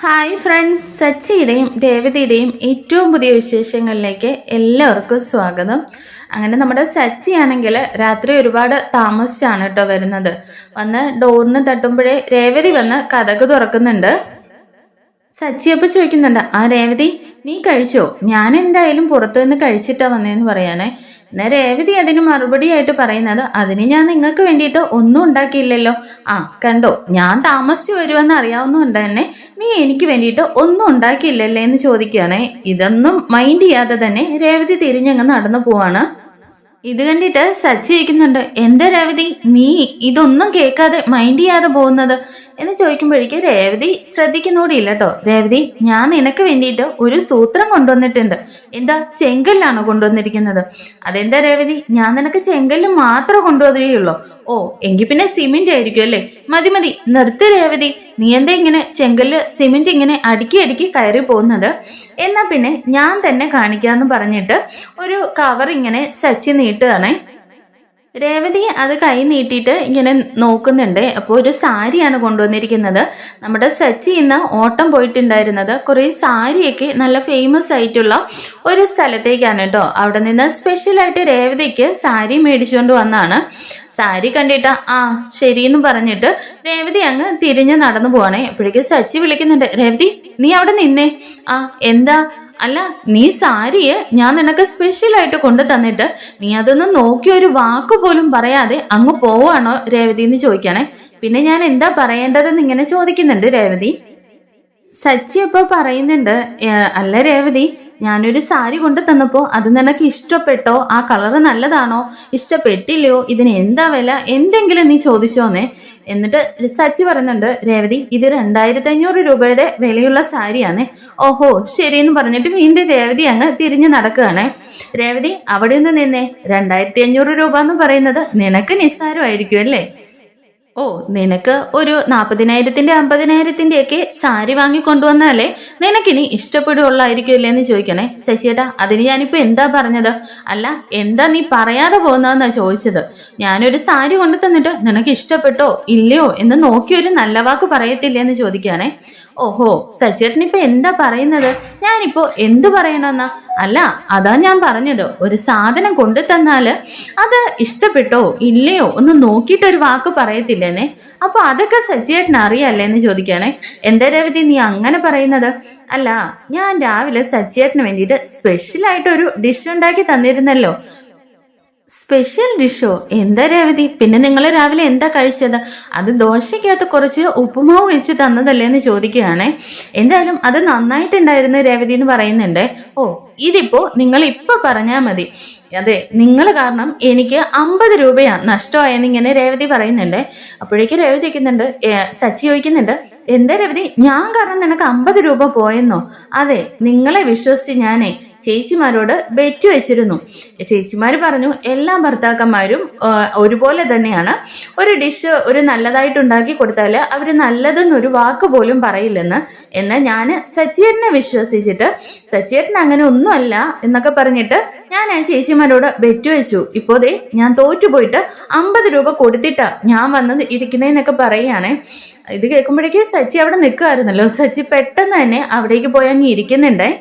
Hi friends, സച്ചിയുടെയും രേവതിയുടെയും ഏറ്റവും പുതിയ വിശേഷങ്ങളിലേക്ക് എല്ലാവർക്കും സ്വാഗതം. അങ്ങനെ നമ്മുടെ സച്ചിയാണെങ്കിൽ രാത്രി ഒരുപാട് താമസിച്ചാണ് കേട്ടോ വരുന്നത്. വന്ന് ഡോറിന് തട്ടുമ്പോഴേ രേവതി വന്ന് കതക് തുറക്കുന്നുണ്ട്. സച്ചിയപ്പോൾ ചോദിക്കുന്നുണ്ട്, ആ രേവതി നീ കഴിച്ചോ? ഞാൻ എന്തായാലും പുറത്തു നിന്ന് കഴിച്ചിട്ടാ വന്നതെന്ന് പറയാനേ. എന്നാൽ രേവതി അതിന് മറുപടിയായിട്ട് പറയുന്നത്, അതിന് ഞാൻ നിങ്ങൾക്ക് വേണ്ടിയിട്ട് ഒന്നും ഉണ്ടാക്കിയില്ലല്ലോ. ആ കണ്ടോ, ഞാൻ താമസിച്ചു വരുമെന്ന് അറിയാവുന്നതുകൊണ്ട് തന്നെ നീ എനിക്ക് വേണ്ടിയിട്ട് ഒന്നും ഉണ്ടാക്കിയില്ലല്ലേ എന്ന് ചോദിക്കുകയാണേ. ഇതൊന്നും മൈൻഡ് ചെയ്യാതെ തന്നെ രേവതി തിരിഞ്ഞങ്ങ് നടന്നു പോവാണ്. ഇത് കണ്ടിട്ട് സച്ചി ചോദിക്കുന്നുണ്ട്, എന്താ രേവതി നീ ഇതൊന്നും കേൾക്കാതെ മൈൻഡ് ചെയ്യാതെ പോകുന്നത് എന്ന് ചോദിക്കുമ്പോഴേക്ക് രേവതി ശ്രദ്ധിക്കുന്നോടില്ല കേട്ടോ. രേവതി, ഞാൻ നിനക്ക് വേണ്ടിയിട്ട് ഒരു സൂത്രം കൊണ്ടുവന്നിട്ടുണ്ട്. എന്താ, ചെങ്കല്ലാണോ കൊണ്ടുവന്നിരിക്കുന്നത്? അതെന്താ രേവതി, ഞാൻ നിനക്ക് ചെങ്കല്ല് മാത്രം കൊണ്ടുവരികയുള്ളൂ? ഓ, എങ്കിൽ പിന്നെ സിമെന്റ് ആയിരിക്കും അല്ലേ? മതി മതി, നിർത്തി രേവതി. നീ എന്താ ഇങ്ങനെ ചെങ്കല്ല് സിമെന്റ് ഇങ്ങനെ അടുക്കി അടുക്കി കയറി പോകുന്നത്? എന്നാ പിന്നെ ഞാൻ തന്നെ കാണിക്കാന്ന് പറഞ്ഞിട്ട് ഒരു കവർ ഇങ്ങനെ സച്ചി നീട്ടുകയാണേ. രേവതി അത് കൈ നീട്ടിയിട്ട് ഇങ്ങനെ നോക്കുന്നുണ്ട്. അപ്പോൾ ഒരു സാരിയാണ് കൊണ്ടുവന്നിരിക്കുന്നത്. നമ്മുടെ സച്ചി ഇന്ന് ഓട്ടം പോയിട്ടുണ്ടായിരുന്നത് കുറേ സാരിയൊക്കെ നല്ല ഫേമസ് ആയിട്ടുള്ള ഒരു സ്ഥലത്തേക്കാണ് കേട്ടോ. അവിടെ നിന്ന് സ്പെഷ്യലായിട്ട് രേവതിക്ക് സാരി മേടിച്ചുകൊണ്ട് വന്നാണ്. സാരി കണ്ടിട്ട് ആ ശരിയെന്ന് പറഞ്ഞിട്ട് രേവതി അങ്ങ് തിരിഞ്ഞ് നടന്നു പോവാണേ. അപ്പോഴേക്കും സച്ചി വിളിക്കുന്നുണ്ട്, രേവതി നീ അവിടെ നിന്നേ. ആ എന്താ? അല്ല, നീ സാരിയെ ഞാൻ നിനക്ക് സ്പെഷ്യലായിട്ട് കൊണ്ടു തന്നിട്ട് നീ അതൊന്നും നോക്കി ഒരു വാക്ക് പോലും പറയാതെ അങ്ങ് പോവാണോ രേവതി എന്ന് ചോദിക്കാണേ. പിന്നെ ഞാൻ എന്താ പറയേണ്ടതെന്ന് ഇങ്ങനെ ചോദിക്കുന്നുണ്ട് രേവതി. സച്ചി അപ്പൊ പറയുന്നുണ്ട്, അല്ല രേവതി, ഞാനൊരു സാരി കൊണ്ടു തന്നപ്പോ അത് നിനക്ക് ഇഷ്ടപ്പെട്ടോ? ആ കളറ് നല്ലതാണോ? ഇഷ്ടപ്പെട്ടില്ലയോ? ഇതിന് എന്താ വില? എന്തെങ്കിലും നീ ചോദിച്ചോന്നേ. എന്നിട്ട് സച്ചി പറയുന്നുണ്ട്, രേവതി ഇത് 2500 രൂപയുടെ വിലയുള്ള സാരിയാന്നേ. ഓഹോ ശരിയെന്ന് പറഞ്ഞിട്ട് വീണ്ടും രേവതി അങ്ങ് തിരിഞ്ഞു നടക്കുകയാണേ. രേവതി അവിടെ നിന്ന് നിന്നേ. 2500 രൂപ എന്ന് പറയുന്നത് നിനക്ക് നിസ്സാരമായിരിക്കും അല്ലേ? ഓ, നിനക്ക് ഒരു 40,000-ന്റെ 50,000-ന്റെ ഒക്കെ സാരി വാങ്ങി കൊണ്ടുവന്നാലേ നിനക്കിനി ഇഷ്ടപ്പെടുകയുള്ളായിരിക്കുമല്ലേ എന്ന് ചോദിക്കണേ. ശശിയേട്ടാ, അതിന് ഞാനിപ്പോ എന്താ പറഞ്ഞത്? അല്ല, എന്താ നീ പറയാതെ പോകുന്നതെന്നാ ചോദിച്ചത്. ഞാനൊരു സാരി കൊണ്ടു തന്നിട്ട് നിനക്ക് ഇഷ്ടപ്പെട്ടോ ഇല്ലയോ എന്ന് നോക്കി ഒരു നല്ല വാക്ക് പറയത്തില്ലേ എന്ന് ചോദിക്കുകയാണേ. ഓഹോ, സച്ചേട്ടൻ ഇപ്പൊ എന്താ പറയുന്നത്? ഞാനിപ്പോ എന്തു പറയണമെന്നാ? അല്ല, അതാ ഞാൻ പറഞ്ഞത്, ഒരു സാധനം കൊണ്ടു തന്നാല് അത് ഇഷ്ടപ്പെട്ടോ ഇല്ലയോ ഒന്ന് നോക്കിയിട്ടൊരു വാക്ക് പറയത്തില്ലേനെ. അപ്പൊ അതൊക്കെ സച്ചിയേട്ടന് അറിയാല്ലേ എന്ന് ചോദിക്കാണേ. എന്താ രേവതി നീ അങ്ങനെ പറയുന്നത്? അല്ല, ഞാൻ രാവിലെ സച്ചിയേട്ടന് വേണ്ടിയിട്ട് സ്പെഷ്യലായിട്ടൊരു ഡിഷ് ഉണ്ടാക്കി തന്നിരുന്നല്ലോ. സ്പെഷ്യൽ ഡിഷോ? എന്താ രേവതി, പിന്നെ നിങ്ങൾ രാവിലെ എന്താ കഴിച്ചത്? അത് ദോശയ്ക്കകത്ത് കുറച്ച് ഉപ്പുമാവ് വെച്ച് തന്നതല്ലേ എന്ന് ചോദിക്കുകയാണേ. എന്തായാലും അത് നന്നായിട്ടുണ്ടായിരുന്നു രേവതി എന്ന് പറയുന്നുണ്ട്. ഓ, ഇതിപ്പോ നിങ്ങൾ ഇപ്പൊ പറഞ്ഞാൽ മതി. അതെ, നിങ്ങൾ കാരണം എനിക്ക് 50 രൂപയാ നഷ്ടമായെന്ന് ഇങ്ങനെ രേവതി പറയുന്നുണ്ട്. അപ്പോഴേക്ക് രേവതി വയ്ക്കുന്നുണ്ട്, സച്ചി ചോദിക്കുന്നുണ്ട്, എന്താ രേവതി, ഞാൻ കാരണം നിനക്ക് 50 രൂപ പോയെന്നോ? അതെ, നിങ്ങളെ വിശ്വസിച്ച് ഞാനേ ചേച്ചിമാരോട് ബെറ്റ് വെച്ചിരുന്നു. ചേച്ചിമാർ പറഞ്ഞു എല്ലാ ഭർത്താക്കന്മാരും ഒരുപോലെ തന്നെയാണ്. ഒരു ഡിഷ് ഒരു നല്ലതായിട്ടുണ്ടാക്കി കൊടുത്താൽ അവർ നല്ലതെന്നൊരു വാക്ക് പോലും പറയില്ലെന്ന്. എന്നാൽ ഞാൻ സച്ചിയേട്ടനെ വിശ്വസിച്ചിട്ട് സച്ചിയേട്ടൻ അങ്ങനെ ഒന്നുമല്ല എന്നൊക്കെ പറഞ്ഞിട്ട് ഞാൻ ആ ചേച്ചിമാരോട് ബെറ്റ് വെച്ചു. ഇപ്പോഴേ ഞാൻ തോറ്റുപോയിട്ട് 50 രൂപ കൊടുത്തിട്ടാ ഞാൻ വന്നത് ഇരിക്കുന്നതെന്നൊക്കെ പറയുകയാണേ. ഇത് കേൾക്കുമ്പോഴേക്ക് സച്ചി അവിടെ നിൽക്കുമായിരുന്നല്ലോ. സച്ചി പെട്ടെന്ന് തന്നെ അവിടേക്ക് പോയി അങ്ങ് ഇരിക്കുന്നുണ്ടേ.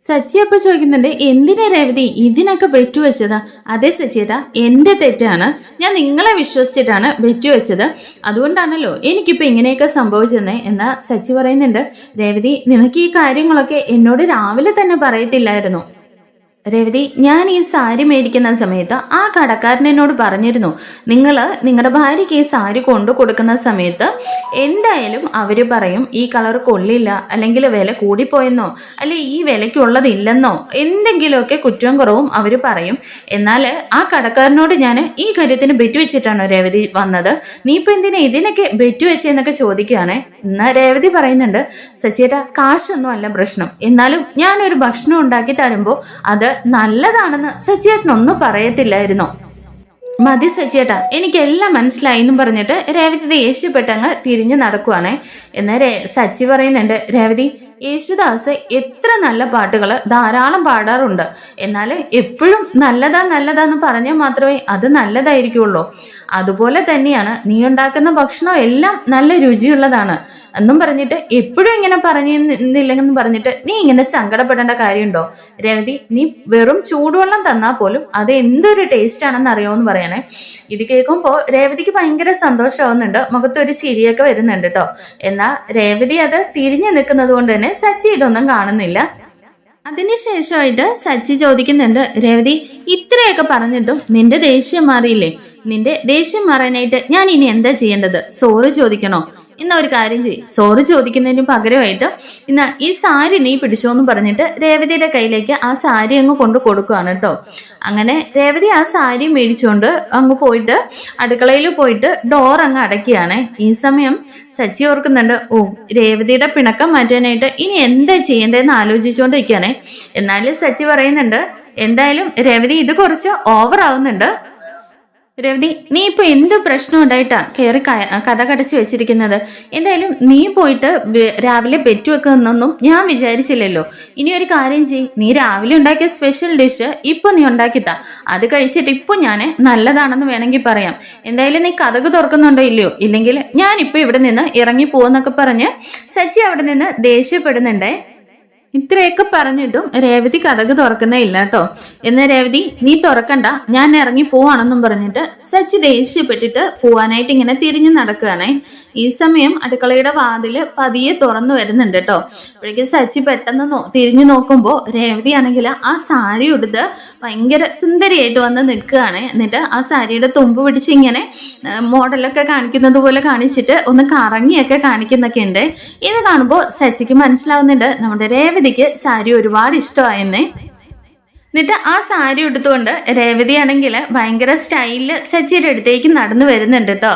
സച്ചി അപ്പൊ ചോദിക്കുന്നുണ്ട്, എന്തിനാ രേവതി ഇതിനൊക്കെ ബെറ്റ് വെച്ചതാ? അതെ സച്ചിയേട്ടാ, എന്റെ തെറ്റാണ്. ഞാൻ നിങ്ങളെ വിശ്വസിച്ചിട്ടാണ് ബെറ്റ് വെച്ചത്. അതുകൊണ്ടാണല്ലോ എനിക്കിപ്പോ ഇങ്ങനെയൊക്കെ സംഭവിച്ചെന്ന്. എന്നാ സച്ചി പറയുന്നുണ്ട്, രേവതി നിനക്ക് ഈ കാര്യങ്ങളൊക്കെ എന്നോട് രാവിലെ തന്നെ പറയത്തില്ലായിരുന്നു. രേവതി, ഞാൻ ഈ സാരി മേടിക്കുന്ന സമയത്ത് ആ കടക്കാരൻ എന്നോട് പറഞ്ഞിരുന്നു, നിങ്ങളുടെ ഭാര്യയ്ക്ക് ഈ സാരി കൊണ്ടു കൊടുക്കുന്ന സമയത്ത് എന്തായാലും അവർ പറയും ഈ കളർ കൊള്ളില്ല, അല്ലെങ്കിൽ വില കൂടിപ്പോയെന്നോ, അല്ലെ ഈ വിലയ്ക്കുള്ളതില്ലെന്നോ എന്തെങ്കിലുമൊക്കെ കുറ്റവും കുറവും അവർ പറയും. എന്നാൽ ആ കടക്കാരനോട് ഞാൻ ഈ കാര്യത്തിന് ബെറ്റ് വെച്ചിട്ടാണോ രേവതി വന്നത്? നീ ഇപ്പൊ എന്തിനാ ഇതിനൊക്കെ ബെറ്റ് വെച്ചെന്നൊക്കെ ചോദിക്കുകയാണേ. എന്നാ രേവതി പറയുന്നുണ്ട്, സച്ചിയേട്ടാ കാശൊന്നും അല്ല പ്രശ്നം, എന്നാലും ഞാനൊരു ഭക്ഷണം ഉണ്ടാക്കി തരുമ്പോൾ അത് നല്ലതാണെന്ന് സച്ചിയേട്ടനൊന്നും പറയത്തില്ലായിരുന്നോ? മതി സച്ചിയേട്ടാ, എനിക്കെല്ലാം മനസ്സിലായി എന്നും പറഞ്ഞിട്ട് രേവതി ദേഷ്യപ്പെട്ടങ്ങ് തിരിഞ്ഞു നടക്കുവാണേ. എന്നാൽ സച്ചി പറയുന്നുണ്ട്, രേവതി യേശുദാസ് എത്ര നല്ല പാട്ടുകൾ ധാരാളം പാടാറുണ്ട്. എന്നാൽ എപ്പോഴും നല്ലതാന്ന് പറഞ്ഞാൽ മാത്രമേ അത് നല്ലതായിരിക്കുള്ളൂ. അതുപോലെ തന്നെയാണ് നീ ഉണ്ടാക്കുന്ന ഭക്ഷണം എല്ലാം നല്ല രുചിയുള്ളതാണ് എന്നും പറഞ്ഞിട്ട് എപ്പോഴും ഇങ്ങനെ പറഞ്ഞില്ലെന്ന് പറഞ്ഞിട്ട് നീ ഇങ്ങനെ സങ്കടപ്പെടേണ്ട കാര്യമുണ്ടോ? രേവതി, നീ വെറും ചൂടുവെള്ളം തന്നാൽ പോലും അത് എന്തൊരു ടേസ്റ്റ് ആണെന്ന് അറിയാമെന്ന് പറയണേ. ഇത് കേൾക്കുമ്പോൾ രേവതിക്ക് ഭയങ്കര സന്തോഷമാവുന്നുണ്ട്, മുഖത്തൊരു ചിരിയൊക്കെ വരുന്നുണ്ട് കേട്ടോ. എന്നാൽ രേവതി അത് തിരിഞ്ഞു നിൽക്കുന്നത് കൊണ്ട് തന്നെ സച്ചി ഇതൊന്നും കാണുന്നില്ല. അതിനുശേഷമായിട്ട് സച്ചി ചോദിക്കുന്നുണ്ട്, രേവതി, ഇത്രയൊക്കെ പറഞ്ഞിട്ടും നിന്റെ ദേഷ്യം മാറിയില്ലേ? നിന്റെ ദേഷ്യം മാറാനായിട്ട് ഞാൻ ഇനി എന്താ ചെയ്യേണ്ടത്? സോറി ചോദിക്കണോ? എന്നാ ഒരു കാര്യം ചെയ്യും, സോറി ചോദിക്കുന്നതിന് പകരമായിട്ട് ഇന്ന് ഈ സാരി നീ പിടിച്ചോന്ന് പറഞ്ഞിട്ട് രേവതിയുടെ കയ്യിലേക്ക് ആ സാരി അങ്ങ് കൊണ്ട് കൊടുക്കുകയാണ് കേട്ടോ. അങ്ങനെ രേവതി ആ സാരി മേടിച്ചുകൊണ്ട് അങ്ങ് പോയിട്ട് അടുക്കളയിൽ പോയിട്ട് ഡോർ അങ്ങ് അടയ്ക്കുകയാണ്. ഈ സമയം സച്ചി ഓർക്കുന്നുണ്ട്, ഓ, രേവതിയുടെ പിണക്കം മാറ്റാനായിട്ട് ഇനി എന്താ ചെയ്യേണ്ടതെന്ന് ആലോചിച്ചുകൊണ്ടിരിക്കുകയാണേ. എന്നാലും സച്ചി പറയുന്നുണ്ട്, എന്തായാലും രേവതി ഇത് കുറച്ച് ഓവർ ആവുന്നുണ്ട്. രവതി, നീ ഇപ്പൊ എന്ത് പ്രശ്നം ഉണ്ടായിട്ടാ കയറി കഥ കടച്ച് വെച്ചിരിക്കുന്നത്? എന്തായാലും നീ പോയിട്ട് രാവിലെ ബെറ്റ് വെക്കുന്നൊന്നും ഞാൻ വിചാരിച്ചില്ലല്ലോ. ഇനി ഒരു കാര്യം ചെയ്യ്, നീ രാവിലെ ഉണ്ടാക്കിയ സ്പെഷ്യൽ ഡിഷ് ഇപ്പൊ നീ ഉണ്ടാക്കിത്താ. അത് കഴിച്ചിട്ട് ഇപ്പൊ ഞാൻ നല്ലതാണെന്ന് വേണമെങ്കിൽ പറയാം. എന്തായാലും നീ കഥക് തുറക്കുന്നുണ്ടോ ഇല്ലയോ? ഇല്ലെങ്കിൽ ഞാനിപ്പോ ഇവിടെ നിന്ന് ഇറങ്ങി പോവെന്നൊക്കെ പറഞ്ഞ് സച്ചി അവിടെ നിന്ന് ദേഷ്യപ്പെടുന്നുണ്ടേ. ഇത്രയൊക്കെ പറഞ്ഞിട്ടും രേവതി കഥക് തുറക്കുന്നേ ഇല്ല കേട്ടോ. എന്നാ രേവതി, നീ തുറക്കണ്ട, ഞാൻ ഇറങ്ങി പോവാണെന്നും പറഞ്ഞിട്ട് സച്ചി ദേഷ്യപ്പെട്ടിട്ട് പോവാനായിട്ട് ഇങ്ങനെ തിരിഞ്ഞു നടക്കുകയാണേ. ഈ സമയം അടുക്കളയുടെ വാതില് പതിയെ തുറന്നു വരുന്നുണ്ട് കേട്ടോ. അപ്പോഴേക്കും സച്ചി പെട്ടെന്ന് തിരിഞ്ഞു നോക്കുമ്പോൾ രേവതി ആണെങ്കിൽ ആ സാരി ഉടുത്ത് ഭയങ്കര സുന്ദരിയായിട്ട് വന്ന് നിൽക്കുകയാണ്. എന്നിട്ട് ആ സാരിയുടെ തുമ്പ് പിടിച്ച് ഇങ്ങനെ മോഡലൊക്കെ കാണിക്കുന്നത് പോലെ കാണിച്ചിട്ട് ഒന്ന് കറങ്ങിയൊക്കെ കാണിക്കുന്നൊക്കെ ഉണ്ട്. ഇത് കാണുമ്പോൾ സച്ചിക്ക് മനസ്സിലാവുന്നുണ്ട് നമ്മുടെ രേവതിക്ക് സാരി ഒരുപാട് ഇഷ്ടമായെന്നേ. എന്നിട്ട് ആ സാരി ഉടുത്തുകൊണ്ട് രേവതി ആണെങ്കിൽ ഭയങ്കര സ്റ്റൈലില് സച്ചിയുടെ അടുത്തേക്ക് നടന്നു വരുന്നുണ്ട് കേട്ടോ.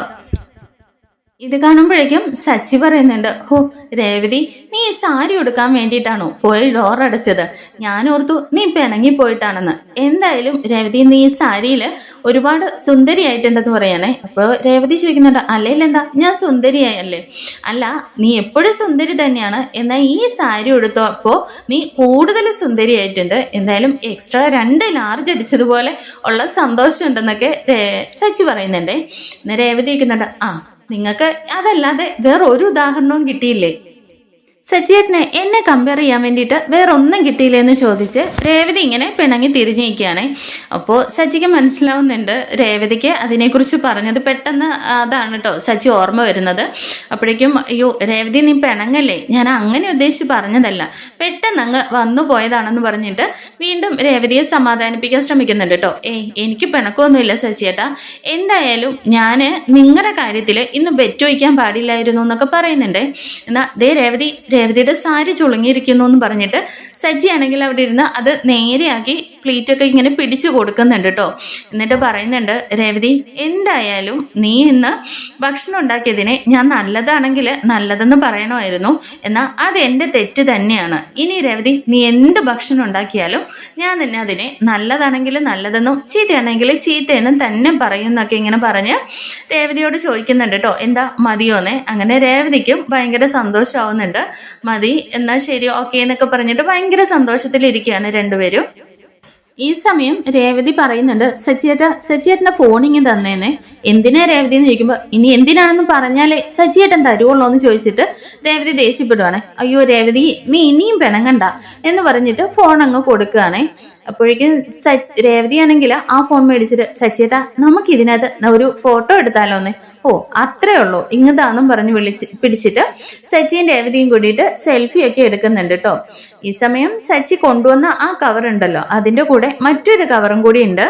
ഇത് കാണുമ്പോഴേക്കും സച്ചി പറയുന്നുണ്ട്, ഹോ രേവതി, നീ ഈ സാരി ഉടുക്കാൻ വേണ്ടിയിട്ടാണോ പോയി ഡോർ അടച്ചത്? ഞാൻ ഓർത്തു നീ പിണങ്ങി പോയിട്ടാണെന്ന്. എന്തായാലും രേവതി, നീ ഈ സാരിയിൽ ഒരുപാട് സുന്ദരിയായിട്ടുണ്ടെന്ന് പറയാനേ. അപ്പോൾ രേവതി ചോദിക്കുന്നുണ്ട്, അല്ലേലെന്താ, ഞാൻ സുന്ദരിയായല്ലേ? അല്ല, നീ എപ്പോഴും സുന്ദരി തന്നെയാണ്, എന്നാൽ ഈ സാരി ഉടുത്തപ്പോൾ നീ കൂടുതൽ സുന്ദരിയായിട്ടുണ്ട്. എന്തായാലും എക്സ്ട്രാ 2 ലാർജ് അടിച്ചതുപോലെ ഉള്ള സന്തോഷം ഉണ്ടെന്നൊക്കെ സച്ചി പറയുന്നുണ്ടേ. എന്നാൽ രേവതി ചോദിക്കുന്നുണ്ട്, ആ, നിങ്ങൾക്ക് അതല്ലാതെ വേറൊരു ഉദാഹരണവും കിട്ടിയില്ലേ? സച്ചിയേട്ടനെ എന്നെ കമ്പയർ ചെയ്യാൻ വേണ്ടിയിട്ട് വേറെ ഒന്നും കിട്ടിയില്ല എന്ന് ചോദിച്ച് രേവതി ഇങ്ങനെ പിണങ്ങി തിരിഞ്ഞിരിക്കുകയാണ്. അപ്പോൾ സച്ചിക്ക് മനസ്സിലാവുന്നുണ്ട് രേവതിക്ക് അതിനെക്കുറിച്ച് പറഞ്ഞത് പെട്ടെന്ന് അതാണ് കേട്ടോ സച്ചി ഓർമ്മ വരുന്നത്. അപ്പോഴേക്കും, അയ്യോ രേവതി, നീ പിണങ്ങല്ലേ, ഞാൻ അങ്ങനെ ഉദ്ദേശിച്ച് പറഞ്ഞതല്ല, പെട്ടെന്ന് അങ്ങ് വന്നു പോയതാണെന്ന് പറഞ്ഞിട്ട് വീണ്ടും രേവതിയെ സമാധാനിപ്പിക്കാൻ ശ്രമിക്കുന്നുണ്ട് കേട്ടോ. എനിക്ക് പിണക്കമൊന്നുമില്ല സച്ചിയേട്ടാ, എന്തായാലും ഞാൻ നിങ്ങളുടെ കാര്യത്തിൽ ഇന്ന് ബെറ്റ് വയ്ക്കാൻ പാടില്ലായിരുന്നു എന്നൊക്കെ പറയുന്നുണ്ട്. എന്നാൽ ദേ രേവതിയുടെ സാരി ചുളുങ്ങിയിരിക്കുന്നു എന്ന് പറഞ്ഞിട്ട് സജ്ജി ആണെങ്കിൽ അവിടെ ഇരുന്ന് അത് നേരെയാക്കി പ്ലീറ്റൊക്കെ ഇങ്ങനെ പിടിച്ചു കൊടുക്കുന്നുണ്ട് കേട്ടോ. എന്നിട്ട് പറയുന്നുണ്ട്, രേവതി, എന്തായാലും നീ ഇന്ന് ഭക്ഷണം ഉണ്ടാക്കിയതിനെ ഞാൻ നല്ലതാണെങ്കിൽ നല്ലതെന്ന് പറയണമായിരുന്നു. എന്നാൽ അത് എൻ്റെ തെറ്റ് തന്നെയാണ്. ഇനി രേവതി, നീ എന്ത് ഭക്ഷണം ഉണ്ടാക്കിയാലും ഞാൻ തന്നെ അതിനെ നല്ലതാണെങ്കിൽ നല്ലതെന്നും ചീത്തയാണെങ്കിൽ ചീത്തയെന്നും തന്നെ പറയുന്നൊക്കെ ഇങ്ങനെ പറഞ്ഞ് രേവതിയോട് ചോദിക്കുന്നുണ്ട് കേട്ടോ, എന്താ മതിയോന്നേ. അങ്ങനെ രേവതിക്കും ഭയങ്കര സന്തോഷമാവുന്നുണ്ട്. മതി, എന്നാൽ ശരി, ഓക്കെ എന്നൊക്കെ പറഞ്ഞിട്ട് ഭയങ്കര സന്തോഷത്തിലിരിക്കുകയാണ് രണ്ടുപേരും. ഈ സമയം രേവതി പറയുന്നുണ്ട്, സച്ചിയേട്ടൻ്റെ ഫോണിങ് തന്നേനെ. എന്തിനാ രേവതി എന്ന് ചോദിക്കുമ്പോൾ, ഇനി എന്തിനാണെന്ന് പറഞ്ഞാലേ സച്ചിയേട്ടൻ തരുവുള്ളൂ എന്ന് ചോദിച്ചിട്ട് രേവതി ദേഷ്യപ്പെടുവാണ്. അയ്യോ രേവതി, നീ ഇനിയും പിണങ്ങണ്ട എന്ന് പറഞ്ഞിട്ട് ഫോൺ അങ്ങ് കൊടുക്കുകയാണേ. അപ്പോഴേക്കും രേവതി ആണെങ്കിൽ ആ ഫോൺ മേടിച്ചിട്ട്, സച്ചിയേട്ടാ, നമുക്ക് ഇതിനകത്ത് ഒരു ഫോട്ടോ എടുത്താലോന്നേ. ഓ, അത്രേ ഉള്ളൂ, ഇങ്ങതാന്നും പറഞ്ഞ് പിടിച്ചിട്ട് സച്ചിയും രേവതിയും കൂടിയിട്ട് സെൽഫിയൊക്കെ എടുക്കുന്നുണ്ട് കേട്ടോ. ഈ സമയം സച്ചി കൊണ്ടുവന്ന ആ കവർ ഉണ്ടല്ലോ, അതിന്റെ കൂടെ മറ്റൊരു കവറും കൂടി ഉണ്ട്.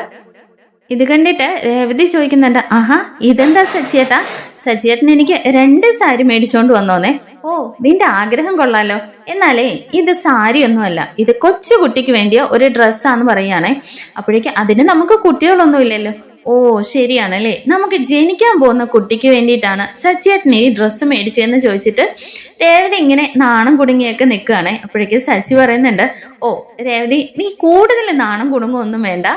ഇത് കണ്ടിട്ട് രേവതി ചോദിക്കുന്നുണ്ട്, ആഹാ, ഇതെന്താ സച്ചിയേട്ടാ? സച്ചിയേട്ടൻ എനിക്ക് 2 സാരി മേടിച്ചോണ്ട് വന്നോന്നേ. ഓ, നിന്റെ ആഗ്രഹം കൊള്ളാലോ. എന്നാലേ ഇത് സാരി ഒന്നുമല്ല, ഇത് കൊച്ചു കുട്ടിക്ക് വേണ്ടിയ ഒരു ഡ്രസ്സാന്ന് പറയുകയാണേ. അപ്പോഴേക്കും അതിന് നമുക്ക് കുട്ടികളൊന്നും ഇല്ലല്ലോ. ഓ ശരിയാണല്ലേ, നമുക്ക് ജനിക്കാൻ പോകുന്ന കുട്ടിക്ക് വേണ്ടിയിട്ടാണ് സച്ചിയേട്ടൻ ഈ ഡ്രസ്സ് മേടിച്ചതെന്ന് ചോദിച്ചിട്ട് രേവതി ഇങ്ങനെ നാണം കുടുങ്ങിയൊക്കെ നിൽക്കുകയാണേ. അപ്പോഴേക്കും സച്ചി പറയുന്നുണ്ട്, ഓ രേവതി, നീ കൂടുതൽ നാണം കുടുങ്ങൊന്നും വേണ്ട.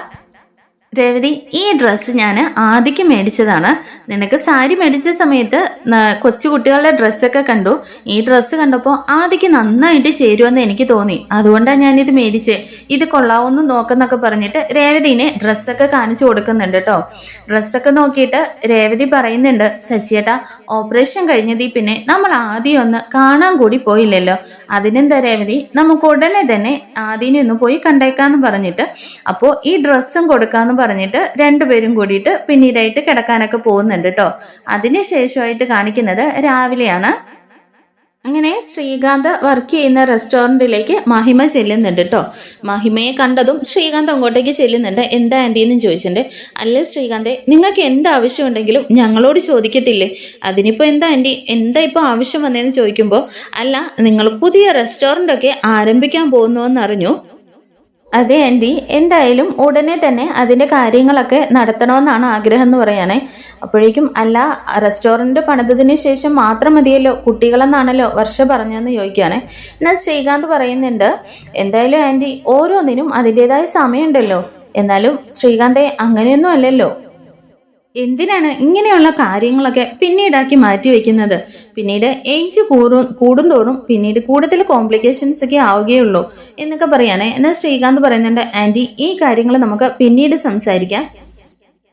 രേവതി, ഈ ഡ്രസ്സ് ഞാൻ ആദിക്ക് മേടിച്ചതാണ്. നിനക്ക് സാരി മേടിച്ച സമയത്ത് കൊച്ചു കുട്ടികളുടെ ഡ്രസ്സൊക്കെ കണ്ടു. ഈ ഡ്രസ്സ് കണ്ടപ്പോൾ ആദിക്ക് നന്നായിട്ട് ചേരുമെന്ന് എനിക്ക് തോന്നി. അതുകൊണ്ടാണ് ഞാനിത് മേടിച്ചേ. ഇത് കൊള്ളാവൊന്നും നോക്കെന്നൊക്കെ പറഞ്ഞിട്ട് രേവതിനെ ഡ്രസ്സൊക്കെ കാണിച്ചു കൊടുക്കുന്നുണ്ട് കേട്ടോ. ഡ്രസ്സൊക്കെ നോക്കിയിട്ട് രേവതി പറയുന്നുണ്ട്, സച്ചിയേട്ടാ, ഓപ്പറേഷൻ കഴിഞ്ഞതിൽ പിന്നെ നമ്മൾ ആദ്യം ഒന്ന് കാണാൻ കൂടി പോയില്ലല്ലോ. അതിനെന്താ രേവതി, നമുക്ക് ഉടനെ തന്നെ ആദ്യനെ ഒന്ന് പോയി കണ്ടേക്കാന്ന് പറഞ്ഞിട്ട് അപ്പോൾ ഈ ഡ്രസ്സും കൊടുക്കാന്ന് പറഞ്ഞിട്ട് രണ്ടുപേരും കൂടിയിട്ട് പിന്നീടായിട്ട് കിടക്കാനൊക്കെ പോകുന്നുണ്ട് കേട്ടോ. അതിനുശേഷമായിട്ട് കാണിക്കുന്നത് രാവിലെയാണ്. അങ്ങനെ ശ്രീകാന്ത് വർക്ക് ചെയ്യുന്ന റെസ്റ്റോറൻറ്റിലേക്ക് മഹിമ ചെല്ലുന്നുണ്ട് കേട്ടോ. മഹിമയെ കണ്ടതും ശ്രീകാന്ത് അങ്ങോട്ടേക്ക് ചെല്ലുന്നുണ്ട്. എന്താ ആൻറ്റി എന്നും ചോദിച്ചിട്ടുണ്ട്. അല്ലേ ശ്രീകാന്തെ, നിങ്ങൾക്ക് എന്ത് ആവശ്യമുണ്ടെങ്കിലും ഞങ്ങളോട് ചോദിക്കത്തില്ലേ? അതിനിപ്പോൾ എന്താ ആൻറ്റി, എന്താ ഇപ്പോൾ ആവശ്യം വന്നതെന്ന് ചോദിക്കുമ്പോൾ, അല്ല, നിങ്ങൾ പുതിയ റെസ്റ്റോറൻ്റൊക്കെ ആരംഭിക്കാൻ പോകുന്നുവെന്നറിഞ്ഞു. അതെ ആൻറ്റി, എന്തായാലും ഉടനെ തന്നെ അതിൻ്റെ കാര്യങ്ങളൊക്കെ നടത്തണമെന്നാണ് ആഗ്രഹം എന്ന് പറയുകയാണേ. അപ്പോഴേക്കും, അല്ല, റെസ്റ്റോറൻറ്റ് പണിതതിന് ശേഷം മാത്രം മതിയല്ലോ കുട്ടികളെന്നാണല്ലോ വർഷ പറഞ്ഞതെന്ന് ചോദിക്കുകയാണേ. എന്നാൽ ശ്രീകാന്ത് പറയുന്നുണ്ട്, എന്തായാലും ആൻറ്റി, ഓരോന്നിനും അതിൻ്റെതായ സമയമുണ്ടല്ലോ. എന്നാലും ശ്രീകാന്തെ, അങ്ങനെയൊന്നും അല്ലല്ലോ. എന്തിനാണ് ഇങ്ങനെയുള്ള കാര്യങ്ങളൊക്കെ പിന്നീടാക്കി മാറ്റി വയ്ക്കുന്നത്? പിന്നീട് ഏജ് കൂടുന്തോറും പിന്നീട് കൂടുതൽ കോംപ്ലിക്കേഷൻസ് ഒക്കെ ആവുകയുള്ളൂ എന്നൊക്കെ പറയാനേ. എന്നാൽ ശ്രീകാന്ത് പറയുന്നുണ്ട്, ആൻറ്റി, ഈ കാര്യങ്ങൾ നമുക്ക് പിന്നീട് സംസാരിക്കാം.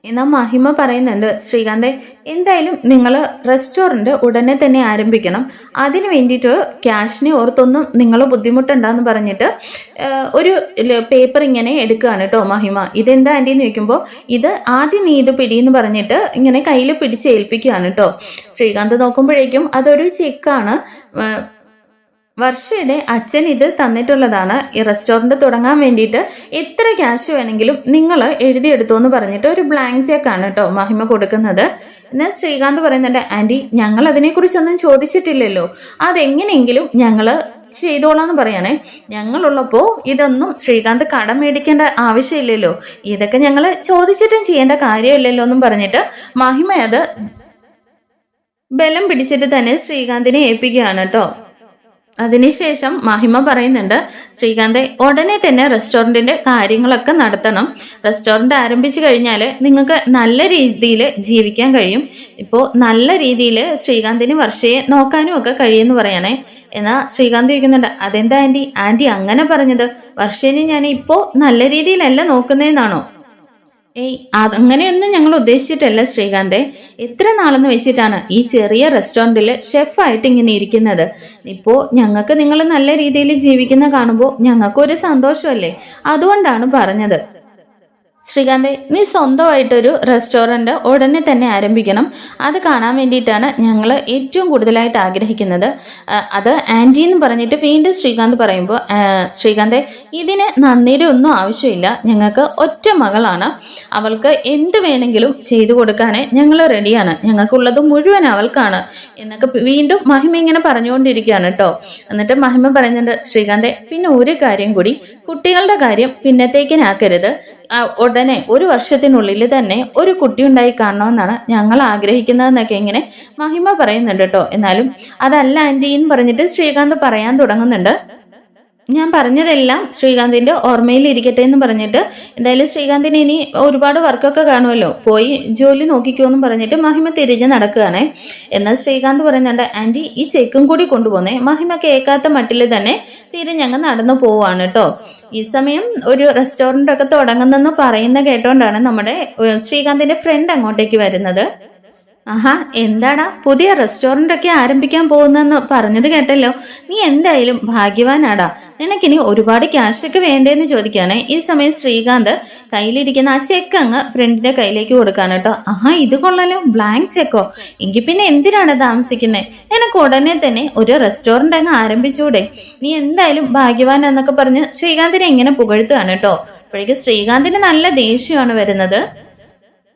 എന്നാൽ മഹിമ പറയുന്നുണ്ട്, ശ്രീകാന്തെ, എന്തായാലും നിങ്ങൾ റെസ്റ്റോറൻറ്റ് ഉടനെ തന്നെ ആരംഭിക്കണം. അതിന് വേണ്ടിയിട്ട് ക്യാഷിനെ ഓർത്തൊന്നും നിങ്ങൾ ബുദ്ധിമുട്ടുണ്ടെന്ന് പറഞ്ഞിട്ട് ഒരു പേപ്പർ ഇങ്ങനെ എടുക്കുകയാണ് കേട്ടോ മഹിമ. ഇതെന്താ ആൻറ്റി എന്ന് ചോദിക്കുമ്പോൾ, ഇത് ആദ്യം നീ ഇത് പിടിയെന്ന് പറഞ്ഞിട്ട് ഇങ്ങനെ കയ്യിൽ പിടിച്ച് ഏൽപ്പിക്കുകയാണ് കേട്ടോ. ശ്രീകാന്ത് നോക്കുമ്പോഴേക്കും അതൊരു ചെക്കാണ്. വർഷയുടെ അച്ഛൻ ഇത് തന്നിട്ടുള്ളതാണ്. ഈ റെസ്റ്റോറൻറ്റ് തുടങ്ങാൻ വേണ്ടിയിട്ട് എത്ര ക്യാഷ് വേണമെങ്കിലും നിങ്ങൾ എഴുതിയെടുത്തു എന്ന് പറഞ്ഞിട്ട് ഒരു ബ്ലാങ്ക് ചെക്കാണ് കേട്ടോ മഹിമ കൊടുക്കുന്നത്. എന്നാൽ ശ്രീകാന്ത് പറയുന്നുണ്ട്, ആൻറ്റി, ഞങ്ങൾ അതിനെക്കുറിച്ചൊന്നും ചോദിച്ചിട്ടില്ലല്ലോ, അതെങ്ങനെയെങ്കിലും ഞങ്ങൾ ചെയ്തോളാന്ന് പറയണേ. ഞങ്ങളുള്ളപ്പോൾ ഇതൊന്നും ശ്രീകാന്ത് കടം മേടിക്കേണ്ട ആവശ്യമില്ലല്ലോ, ഇതൊക്കെ ഞങ്ങൾ ചോദിച്ചിട്ടും ചെയ്യേണ്ട കാര്യമില്ലല്ലോ എന്നും പറഞ്ഞിട്ട് മഹിമ അത് ബലം പിടിച്ചിട്ട് തന്നെ ശ്രീകാന്തിനെ ഏൽപ്പിക്കുകയാണ് കേട്ടോ. അതിനുശേഷം മഹിമ പറയുന്നുണ്ട്, ശ്രീകാന്തെ, ഉടനെ തന്നെ റെസ്റ്റോറൻറ്റിൻ്റെ കാര്യങ്ങളൊക്കെ നടത്തണം. റെസ്റ്റോറൻറ്റ് ആരംഭിച്ചു കഴിഞ്ഞാൽ നിങ്ങൾക്ക് നല്ല രീതിയിൽ ജീവിക്കാൻ കഴിയും. ഇപ്പോൾ നല്ല രീതിയിൽ ശ്രീകാന്തിന് വർഷയെ നോക്കാനും ഒക്കെ കഴിയുമെന്ന് പറയണേ. എന്നാൽ ശ്രീകാന്ത് ചോദിക്കുന്നുണ്ട്, അതെന്താ ആൻറ്റി, ആൻറ്റി അങ്ങനെ പറഞ്ഞത്? വർഷേനെ ഞാൻ ഇപ്പോൾ നല്ല രീതിയിലല്ല നോക്കുന്നതെന്നാണോ? ഏയ്, അങ്ങനെയൊന്നും ഞങ്ങൾ ഉദ്ദേശിച്ചിട്ടല്ല ശ്രീകാന്തെ. എത്ര നാളെന്ന് വെച്ചിട്ടാണ് ഈ ചെറിയ റെസ്റ്റോറൻറ്റിൽ ഷെഫായിട്ട് ഇങ്ങനെ ഇരിക്കുന്നത്? ഇപ്പോൾ ഞങ്ങൾക്ക് നിങ്ങൾ നല്ല രീതിയിൽ ജീവിക്കുന്ന കാണുമ്പോൾ ഞങ്ങൾക്കൊരു സന്തോഷമല്ലേ, അതുകൊണ്ടാണ് പറഞ്ഞത്. ശ്രീകാന്തെ, നീ സ്വന്തമായിട്ടൊരു റെസ്റ്റോറൻറ്റ് ഉടനെ തന്നെ ആരംഭിക്കണം. അത് കാണാൻ വേണ്ടിയിട്ടാണ് ഞങ്ങൾ ഏറ്റവും കൂടുതലായിട്ട് ആഗ്രഹിക്കുന്നത്. അത് ആൻറ്റി എന്ന് പറഞ്ഞിട്ട് വീണ്ടും ശ്രീകാന്ത് പറയുമ്പോൾ, ശ്രീകാന്തെ, ഇതിന് നന്ദിയുടെ ഒന്നും ആവശ്യമില്ല. ഞങ്ങൾക്ക് ഒറ്റ മകളാണ്, അവൾക്ക് എന്ത് വേണമെങ്കിലും ചെയ്തു കൊടുക്കാനേ ഞങ്ങൾ റെഡിയാണ്. ഞങ്ങൾക്കുള്ളത് മുഴുവൻ അവൾക്കാണ് എന്നൊക്കെ വീണ്ടും മഹിമ ഇങ്ങനെ പറഞ്ഞുകൊണ്ടിരിക്കുകയാണ് കേട്ടോ. എന്നിട്ട് മഹിമ പറയുന്നുണ്ട്, ശ്രീകാന്തെ, പിന്നെ ഒരു കാര്യം കൂടി, കുട്ടികളുടെ കാര്യം പിന്നത്തേക്കിനാക്കരുത്. ഉടനെ 1 വർഷത്തിനുള്ളിൽ തന്നെ ഒരു കുട്ടി ഉണ്ടായി കാണണമെന്നാണ് ഞങ്ങൾ ആഗ്രഹിക്കുന്നതെന്നൊക്കെ ഇങ്ങനെ മഹിമ പറയുന്നുണ്ട് കേട്ടോ. എന്നാലും അതല്ല ആൻറ്റി എന്ന് പറഞ്ഞിട്ട് ശ്രീകാന്ത് പറയാൻ തുടങ്ങുന്നുണ്ട്. ഞാൻ പറഞ്ഞതെല്ലാം ശ്രീകാന്തിൻ്റെ ഓർമ്മയിൽ ഇരിക്കട്ടെ എന്ന് പറഞ്ഞിട്ട്, എന്തായാലും ശ്രീകാന്തിന് ഇനി ഒരുപാട് വർക്കൊക്കെ കാണുമല്ലോ, പോയി ജോലി നോക്കിക്കോന്നും പറഞ്ഞിട്ട് മഹിമ തിരിഞ്ഞ് നടക്കുകയാണേ. എന്നാൽ ശ്രീകാന്ത് പറയുന്നുണ്ട്, ആൻറ്റി, ഈ ചെക്കും കൂടി കൊണ്ടുപോകുന്നേ. മഹിമ കേൾക്കാത്ത മട്ടിൽ തന്നെ തിരിഞ്ഞങ്ങ് നടന്നു പോവുകയാണ് കേട്ടോ. ഈ സമയം ഒരു റെസ്റ്റോറൻ്റ് ഒക്കെ തുടങ്ങുന്നെന്ന് പറയുന്ന കേട്ടോണ്ടാണ് നമ്മുടെ ശ്രീകാന്തിൻ്റെ ഫ്രണ്ട് അങ്ങോട്ടേക്ക് വരുന്നത്. ആഹാ, എന്താടാ പുതിയ റെസ്റ്റോറൻ്റ് ഒക്കെ ആരംഭിക്കാൻ പോകുന്നെന്ന് പറഞ്ഞത് കേട്ടല്ലോ. നീ എന്തായാലും ഭാഗ്യവാനാടാ. നിനക്കിനി ഒരുപാട് ക്യാഷൊക്കെ വേണ്ടേന്ന് ചോദിക്കുകയാണെ. ഈ സമയം ശ്രീകാന്ത് കയ്യിലിരിക്കുന്ന ആ ചെക്ക് അങ്ങ് ഫ്രണ്ടിന്റെ കയ്യിലേക്ക് കൊടുക്കാണ് കേട്ടോ. ആഹാ, ഇത് കൊള്ളാലോ, ബ്ലാങ്ക് ചെക്കോ? എങ്കിൽ പിന്നെ എന്തിനാണ് താമസിക്കുന്നത്? നിനക്ക് ഉടനെ തന്നെ ഒരു റെസ്റ്റോറൻ്റ് അങ്ങ് ആരംഭിച്ചൂടെ? നീ എന്തായാലും ഭാഗ്യവാൻ എന്നൊക്കെ പറഞ്ഞ് ശ്രീകാന്തിനെ ഇങ്ങനെ പുകഴ്ത്തുകയാണ് കേട്ടോ. അപ്പോഴേക്കും ശ്രീകാന്തിന് നല്ല ദേഷ്യമാണ് വരുന്നത്.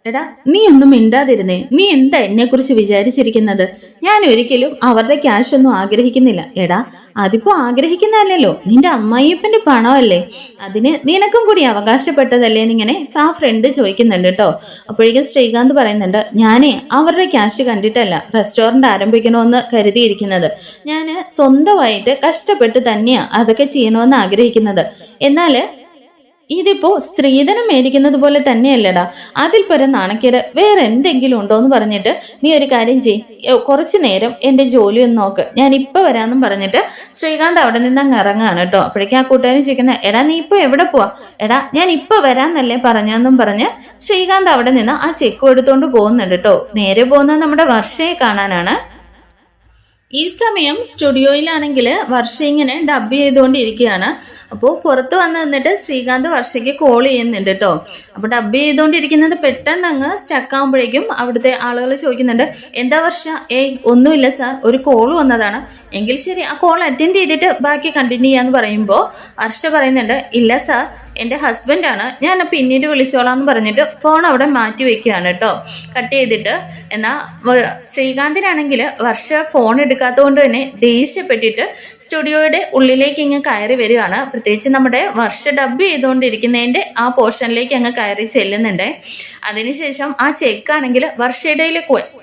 എടാ, നീ ഒന്നും മിണ്ടാതിരുന്നേ. നീ എന്താ എന്നെ കുറിച്ച് വിചാരിച്ചിരിക്കുന്നത്? ഞാൻ ഒരിക്കലും അവരുടെ ക്യാഷ് ഒന്നും ആഗ്രഹിക്കുന്നില്ല. എടാ, അതിപ്പോ ആഗ്രഹിക്കുന്നതല്ലോ, നിന്റെ അമ്മായിയപ്പന്റെ പണമല്ലേ, അതിന് നിനക്കും കൂടി അവകാശപ്പെട്ടതല്ലേ എന്നിങ്ങനെ ആ ഫ്രണ്ട് ചോദിക്കുന്നുണ്ട് കേട്ടോ. അപ്പോഴേക്കും ശ്രീകാന്ത് പറയുന്നുണ്ട്, ഞാനേ അവരുടെ ക്യാഷ് കണ്ടിട്ടല്ല റെസ്റ്റോറൻറ്റ് ആരംഭിക്കണമെന്ന് കരുതിയിരിക്കുന്നത്. ഞാൻ സ്വന്തമായിട്ട് കഷ്ടപ്പെട്ട് തന്നെയാ അതൊക്കെ ചെയ്യണമെന്ന് ആഗ്രഹിക്കുന്നത്. എന്നാൽ ഇതിപ്പോ സ്ത്രീധനം മേടിക്കുന്നത് പോലെ തന്നെയല്ലടാ, അതിൽ പരം നാണക്കേട് വേറെ എന്തെങ്കിലും ഉണ്ടോ എന്ന് പറഞ്ഞിട്ട് നീ ഒരു കാര്യം ചെയ്യ്, കുറച്ചു നേരം എന്റെ ജോലി ഒന്ന് നോക്ക്, ഞാൻ ഇപ്പൊ വരാമെന്നും പറഞ്ഞിട്ട് ശ്രീകാന്ത് അവിടെ നിന്ന് അങ്ങ് ഇറങ്ങാണ് കേട്ടോ. അപ്പോഴേക്കും ആ കൂട്ടുകാരൻ ചോദിക്കുന്ന, എടാ നീ ഇപ്പൊ എവിടെ പോവാ? എടാ ഞാൻ ഇപ്പൊ വരാന്നല്ലേ പറഞ്ഞെന്നും പറഞ്ഞ് ശ്രീകാന്ത് അവിടെ നിന്ന് ആ ചെക്ക് എടുത്തോണ്ട് പോകുന്നുണ്ട് കേട്ടോ. നേരെ പോകുന്നത് നമ്മുടെ വർഷയെ കാണാനാണ്. ഈ സമയം സ്റ്റുഡിയോയിലാണെങ്കിൽ വർഷ ഇങ്ങനെ ഡബ് ചെയ്തുകൊണ്ടിരിക്കുകയാണ്. അപ്പോൾ പുറത്ത് വന്ന് നിന്നിട്ട് ശ്രീകാന്ത് വർഷയ്ക്ക് കോൾ ചെയ്യുന്നുണ്ട് കേട്ടോ. അപ്പോൾ ഡബ് ചെയ്തുകൊണ്ടിരിക്കുന്നത് പെട്ടെന്ന് അങ്ങ് സ്റ്റക്ക് ആകുമ്പോഴേക്കും അവിടുത്തെ ആളുകൾ ചോദിക്കുന്നുണ്ട്, എന്താ വർഷ? ഒന്നുമില്ല സാർ, ഒരു കോൾ വന്നതാണ്. എങ്കിൽ ശരി, ആ കോൾ അറ്റൻഡ് ചെയ്തിട്ട് ബാക്കി കണ്ടിന്യൂ ചെയ്യാന്ന് പറയുമ്പോൾ വർഷ പറയുന്നുണ്ട്, ഇല്ല സാർ, എൻ്റെ ഹസ്ബൻഡാണ്, ഞാൻ പിന്നീട് വിളിച്ചോളാം എന്ന് പറഞ്ഞിട്ട് ഫോൺ അവിടെ മാറ്റി വെക്കുകയാണ് കേട്ടോ, കട്ട് ചെയ്തിട്ട്. എന്നാൽ ശ്രീകാന്തിനാണെങ്കിൽ വർഷ ഫോൺ എടുക്കാത്തത് കൊണ്ട് തന്നെ ദേഷ്യപ്പെട്ടിട്ട് സ്റ്റുഡിയോയുടെ ഉള്ളിലേക്ക് ഇങ്ങ് കയറി വരികയാണ്. പ്രത്യേകിച്ച് നമ്മുടെ വർഷ ഡബ് ചെയ്തുകൊണ്ടിരിക്കുന്നതിൻ്റെ ആ പോർഷനിലേക്ക് അങ്ങ് കയറി ചെല്ലുന്നുണ്ട്. അതിനുശേഷം ആ ചെക്കാണെങ്കിൽ വർഷയുടെ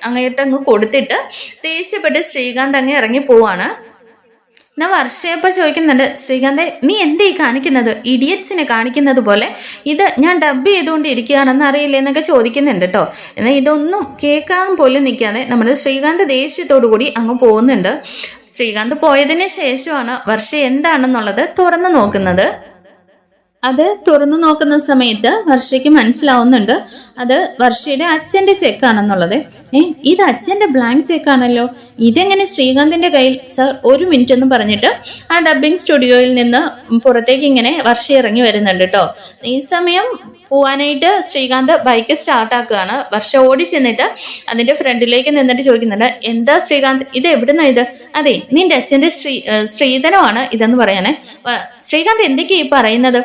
അങ്ങോട്ടങ്ങ് കൊടുത്തിട്ട് ദേഷ്യപ്പെട്ട് ശ്രീകാന്ത് അങ്ങ് ഇറങ്ങി പോവാണ്. ഞാൻ വർഷയപ്പോൾ ചോദിക്കുന്നുണ്ട്, ശ്രീകാന്തെ നീ എന്തേ കാണിക്കുന്നത്? ഇഡിയറ്റ്സിനെ കാണിക്കുന്നത് പോലെ ഇത് ഞാൻ ഡബ് ചെയ്തുകൊണ്ടിരിക്കുകയാണെന്ന് അറിയില്ലേ എന്നൊക്കെ ചോദിക്കുന്നുണ്ട് കേട്ടോ. എന്നാൽ ഇതൊന്നും കേൾക്കാൻ പോലും നിൽക്കാതെ നമ്മുടെ ശ്രീകാന്ത് ദേഷ്യത്തോടു കൂടി അങ്ങ് പോകുന്നുണ്ട്. ശ്രീകാന്ത് പോയതിന് ശേഷമാണ് വർഷ എന്താണെന്നുള്ളത് തുറന്നു നോക്കുന്നത്. അത് തുറന്നു നോക്കുന്ന സമയത്ത് വർഷയ്ക്ക് മനസ്സിലാവുന്നുണ്ട് അത് വർഷയുടെ അച്ഛൻ്റെ ചെക്കാണെന്നുള്ളത്. ഇത് അച്ഛൻ്റെ ബ്ലാങ്ക് ചെക്കാണല്ലോ, ഇതെങ്ങനെ ശ്രീകാന്തിന്റെ കയ്യിൽ? സർ ഒരു മിനിറ്റ് എന്ന് പറഞ്ഞിട്ട് ആ ഡബ്ബിംഗ് സ്റ്റുഡിയോയിൽ നിന്ന് പുറത്തേക്ക് ഇങ്ങനെ വർഷ ഇറങ്ങി വരുന്നുണ്ട് കേട്ടോ. ഈ സമയം പോവാനായിട്ട് ശ്രീകാന്ത് ബൈക്ക് സ്റ്റാർട്ടാക്കുകയാണ്. വർഷ ഓടി ചെന്നിട്ട് അതിന്റെ ഫ്രണ്ടിലേക്ക് നിന്നിട്ട് ചോദിക്കുന്നുണ്ട്, എന്താ ശ്രീകാന്ത്, ഇത് എവിടുന്നാ ഇത്? അതെ, നിന്റെ അച്ഛന്റെ സ്ത്രീധനമാണ് ഇതെന്ന് പറയാനേ. ശ്രീകാന്ത് എന്തൊക്കെയാ ഈ പറയുന്നത്?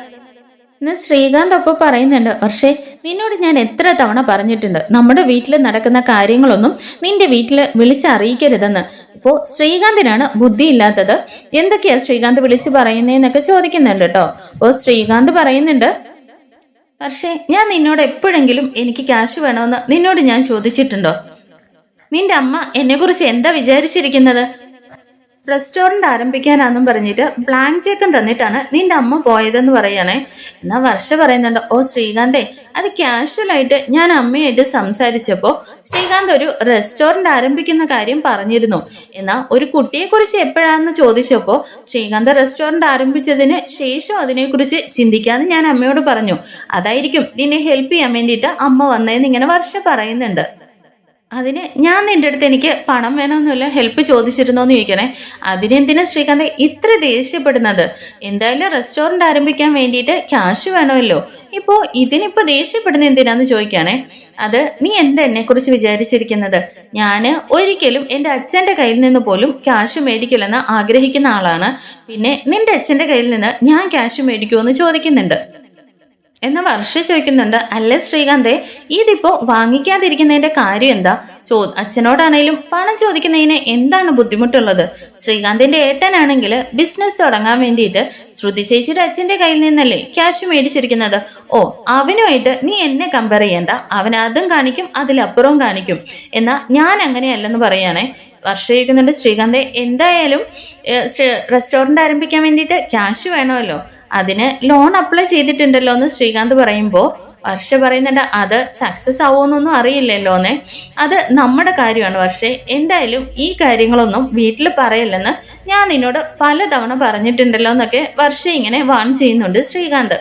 ശ്രീകാന്ത് ഒപ്പം പറയുന്നുണ്ട്, പക്ഷേ നിന്നോട് ഞാൻ എത്ര തവണ പറഞ്ഞിട്ടുണ്ട് നമ്മുടെ വീട്ടിൽ നടക്കുന്ന കാര്യങ്ങളൊന്നും നിന്റെ വീട്ടിൽ വിളിച്ചറിയിക്കരുതെന്ന്. ഇപ്പോൾ ശ്രീകാന്തിനാണ് ബുദ്ധി ഇല്ലാത്തത്. എന്തൊക്കെയാ ശ്രീകാന്ത് വിളിച്ച് പറയുന്നതെന്നൊക്കെ ചോദിക്കുന്നുണ്ട് കേട്ടോ. അപ്പോൾ ശ്രീകാന്ത് പറയുന്നുണ്ട്, പക്ഷേ ഞാൻ നിന്നോട് എപ്പോഴെങ്കിലും എനിക്ക് ക്യാഷ് വേണമെന്ന് നിന്നോട് ഞാൻ ചോദിച്ചിട്ടുണ്ടോ? നിന്റെ അമ്മ എന്നെക്കുറിച്ച് എന്താ വിചാരിച്ചിരിക്കുന്നത്? റെസ്റ്റോറൻറ്റ് ആരംഭിക്കാനാന്നും പറഞ്ഞിട്ട് ബ്ലാങ്ക് ചെക്കും തന്നിട്ടാണ് നിന്റെ അമ്മ പോയതെന്ന് പറയാണേ. എന്നാൽ വർഷ പറയുന്നുണ്ട്, ഓ ശ്രീകാന്തേ, അത് കാഷ്വലായിട്ട് ഞാൻ അമ്മയായിട്ട് സംസാരിച്ചപ്പോൾ ശ്രീകാന്ത് ഒരു റെസ്റ്റോറൻറ്റ് ആരംഭിക്കുന്ന കാര്യം പറഞ്ഞിരുന്നു. എന്നാൽ ഒരു കുട്ടിയെക്കുറിച്ച് എപ്പോഴാണെന്ന് ചോദിച്ചപ്പോൾ ശ്രീകാന്ത് റെസ്റ്റോറൻറ്റ് ആരംഭിച്ചതിന് ശേഷം അതിനെക്കുറിച്ച് ചിന്തിക്കാമെന്ന് ഞാൻ അമ്മയോട് പറഞ്ഞു. അതായിരിക്കും നിന്നെ ഹെൽപ്പ് ചെയ്യാൻ വേണ്ടിയിട്ട് അമ്മ വന്നതെന്ന് ഇങ്ങനെ വർഷ പറയുന്നുണ്ട്. അതിന് ഞാൻ നിന്റെ അടുത്ത് എനിക്ക് പണം വേണമെന്നില്ല ഹെൽപ്പ് ചോദിച്ചിരുന്നോന്ന് ചോദിക്കണേ. അതിനെന്തിനാ ശ്രീകാന്ത് ഇത്ര ദേഷ്യപ്പെടുന്നത്? എന്തായാലും റെസ്റ്റോറൻറ്റ് ആരംഭിക്കാൻ വേണ്ടിയിട്ട് ക്യാഷ് വേണമല്ലോ. ഇപ്പോൾ ഇതിനിപ്പോൾ ദേഷ്യപ്പെടുന്ന എന്തിനാന്ന് ചോദിക്കാനേ. അത് നീ എന്താ എന്നെക്കുറിച്ച് വിചാരിച്ചിരിക്കുന്നത്? ഞാൻ ഒരിക്കലും എൻ്റെ അച്ഛൻ്റെ കയ്യിൽ നിന്ന് പോലും ക്യാഷ് മേടിക്കില്ലെന്ന് ആഗ്രഹിക്കുന്ന ആളാണ്. പിന്നെ നിന്റെ അച്ഛൻ്റെ കയ്യിൽ നിന്ന് ഞാൻ ക്യാഷ് മേടിക്കുമോ എന്ന് ചോദിക്കുന്നുണ്ട്. എന്ന വർഷ ചോദിക്കുന്നുണ്ട്, അല്ലേ ശ്രീകാന്തേ, ഇതിപ്പോ വാങ്ങിക്കാതിരിക്കുന്നതിന്റെ കാര്യം എന്താ? അച്ഛനോടാണേലും പണം ചോദിക്കുന്നതിന് എന്താണ് ബുദ്ധിമുട്ടുള്ളത്? ശ്രീകാന്തിന്റെ ഏട്ടനാണെങ്കിൽ ബിസിനസ് തുടങ്ങാൻ വേണ്ടിയിട്ട് ശ്രുതി ചേച്ചിയുടെ അച്ഛന്റെ കയ്യിൽ നിന്നല്ലേ ക്യാഷ് മേടിച്ചിരിക്കുന്നത്. ഓ, അവനുമായിട്ട് നീ എന്നെ കമ്പയർ ചെയ്യണ്ട, അവൻ അതും കാണിക്കും അതിലപ്പുറവും കാണിക്കും. എന്നാ ഞാൻ അങ്ങനെയല്ലെന്ന് പറയാണേ. വർഷ ചോദിക്കുന്നുണ്ട്, ശ്രീകാന്തെ എന്തായാലും റെസ്റ്റോറൻറ്റ് ആരംഭിക്കാൻ വേണ്ടിയിട്ട് ക്യാഷ് വേണമല്ലോ, അതിന് ലോൺ അപ്ലൈ ചെയ്തിട്ടുണ്ടല്ലോ എന്ന് ശ്രീകാന്ത് പറയുമ്പോൾ വർഷ പറയുന്നുണ്ട്, അത് സക്സസ് ആവുമെന്നൊന്നും അറിയില്ലല്ലോന്നേ. അത് നമ്മുടെ കാര്യമാണ് വർഷേ, എന്തായാലും ഈ കാര്യങ്ങളൊന്നും വീട്ടിൽ പറയല്ലെന്ന് ഞാൻ നിന്നോട് പലതവണ പറഞ്ഞിട്ടുണ്ടല്ലോ എന്നൊക്കെ വർഷ ഇങ്ങനെ വാൺ ചെയ്യുന്നുണ്ട് ശ്രീകാന്ത്.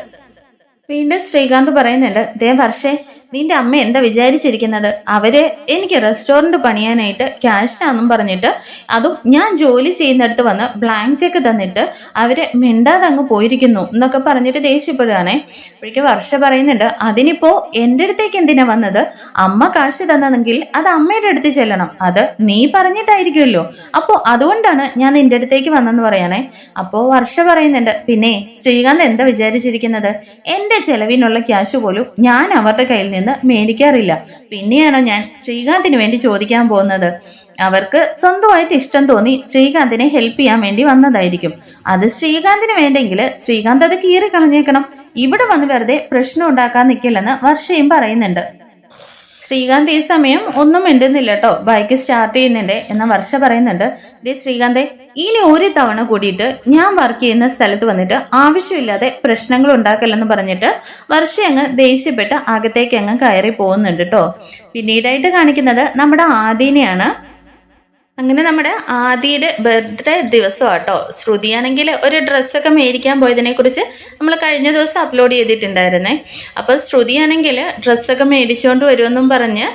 വീണ്ടും ശ്രീകാന്ത് പറയുന്നുണ്ട്, ദേ വർഷേ, നിന്റെ അമ്മ എന്താ വിചാരിച്ചിരിക്കുന്നത്? അവര് എനിക്ക് റെസ്റ്റോറൻറ്റ് പണിയാനായിട്ട് ക്യാഷ് ആണെന്നും പറഞ്ഞിട്ട്, അതും ഞാൻ ജോലി ചെയ്യുന്നിടത്ത് വന്ന് ബ്ലാങ്ക് ചെക്ക് തന്നിട്ട് അവര് മിണ്ടാതെ അങ്ങ് പോയിരിക്കുന്നു എന്നൊക്കെ പറഞ്ഞിട്ട് ദേഷ്യപ്പെടുകയാണേ. അപ്പോഴേക്കും വർഷ പറയുന്നുണ്ട്, അതിനിപ്പോ എൻ്റെ അടുത്തേക്ക് എന്തിനാ വന്നത്? അമ്മ കാശ് തന്നതെങ്കിൽ അത് അമ്മയുടെ അടുത്ത് ചെല്ലണം, അത് നീ പറഞ്ഞിട്ടായിരിക്കുമല്ലോ. അപ്പോൾ അതുകൊണ്ടാണ് ഞാൻ നിന്റെ അടുത്തേക്ക് വന്നെന്ന് പറയാനേ. അപ്പോൾ വർഷ പറയുന്നുണ്ട്, പിന്നെ ശ്രീകാന്ത് എന്താ വിചാരിച്ചിരിക്കുന്നത്? എൻ്റെ ചെലവിനുള്ള ക്യാഷ് പോലും ഞാൻ അവരുടെ കയ്യിൽ നിന്ന് മേടിക്കാറില്ല. പിന്നെയാണോ ഞാൻ ശ്രീകാന്തിന് വേണ്ടി ചോദിക്കാൻ പോകുന്നത്? അവർക്ക് സ്വന്തമായിട്ട് ഇഷ്ടം തോന്നി ശ്രീകാന്തിനെ ഹെൽപ്പ് ചെയ്യാൻ വേണ്ടി വന്നതായിരിക്കും. അത് ശ്രീകാന്തിന് വേണ്ടെങ്കിൽ ശ്രീകാന്ത് അത് കീറി കളഞ്ഞേക്കണം. ഇവിടെ വന്ന് വെറുതെ പ്രശ്നം ഉണ്ടാക്കാൻ നിൽക്കില്ലെന്ന് വർഷയും പറയുന്നുണ്ട്. ശ്രീകാന്ത് ഈ സമയം ഒന്നും മിണ്ടുന്നില്ല കേട്ടോ, ബൈക്ക് സ്റ്റാർട്ട് ചെയ്യുന്നുണ്ട്. എന്ന വർഷ പറയുന്നുണ്ട്, ദേ ശ്രീകാന്തെ, ഇനി ഒരു തവണ കൂടിയിട്ട് ഞാൻ വർക്ക് ചെയ്യുന്ന സ്ഥലത്ത് വന്നിട്ട് ആവശ്യമില്ലാതെ പ്രശ്നങ്ങൾ ഉണ്ടാക്കല്ലെന്ന് പറഞ്ഞിട്ട് വർഷ അങ്ങ് ദേഷ്യപ്പെട്ട് അകത്തേക്ക് അങ്ങ് കയറി പോകുന്നുണ്ട് കേട്ടോ. പിന്നീടായിട്ട് കാണിക്കുന്നത് നമ്മുടെ ആദീനെയാണ്. അങ്ങനെ നമ്മുടെ ആദിയുടെ ബർത്ത്ഡേ ദിവസമാട്ടോ. ശ്രുതിയാണെങ്കിൽ ഒരു ഡ്രസ്സൊക്കെ മേടിക്കാൻ പോയതിനെ കുറിച്ച് നമ്മൾ കഴിഞ്ഞ ദിവസം അപ്ലോഡ് ചെയ്തിട്ടുണ്ടായിരുന്നേ. അപ്പോൾ ശ്രുതിയാണെങ്കിൽ ഡ്രസ്സൊക്കെ മേടിച്ചുകൊണ്ട് വരുമെന്നും പറഞ്ഞ്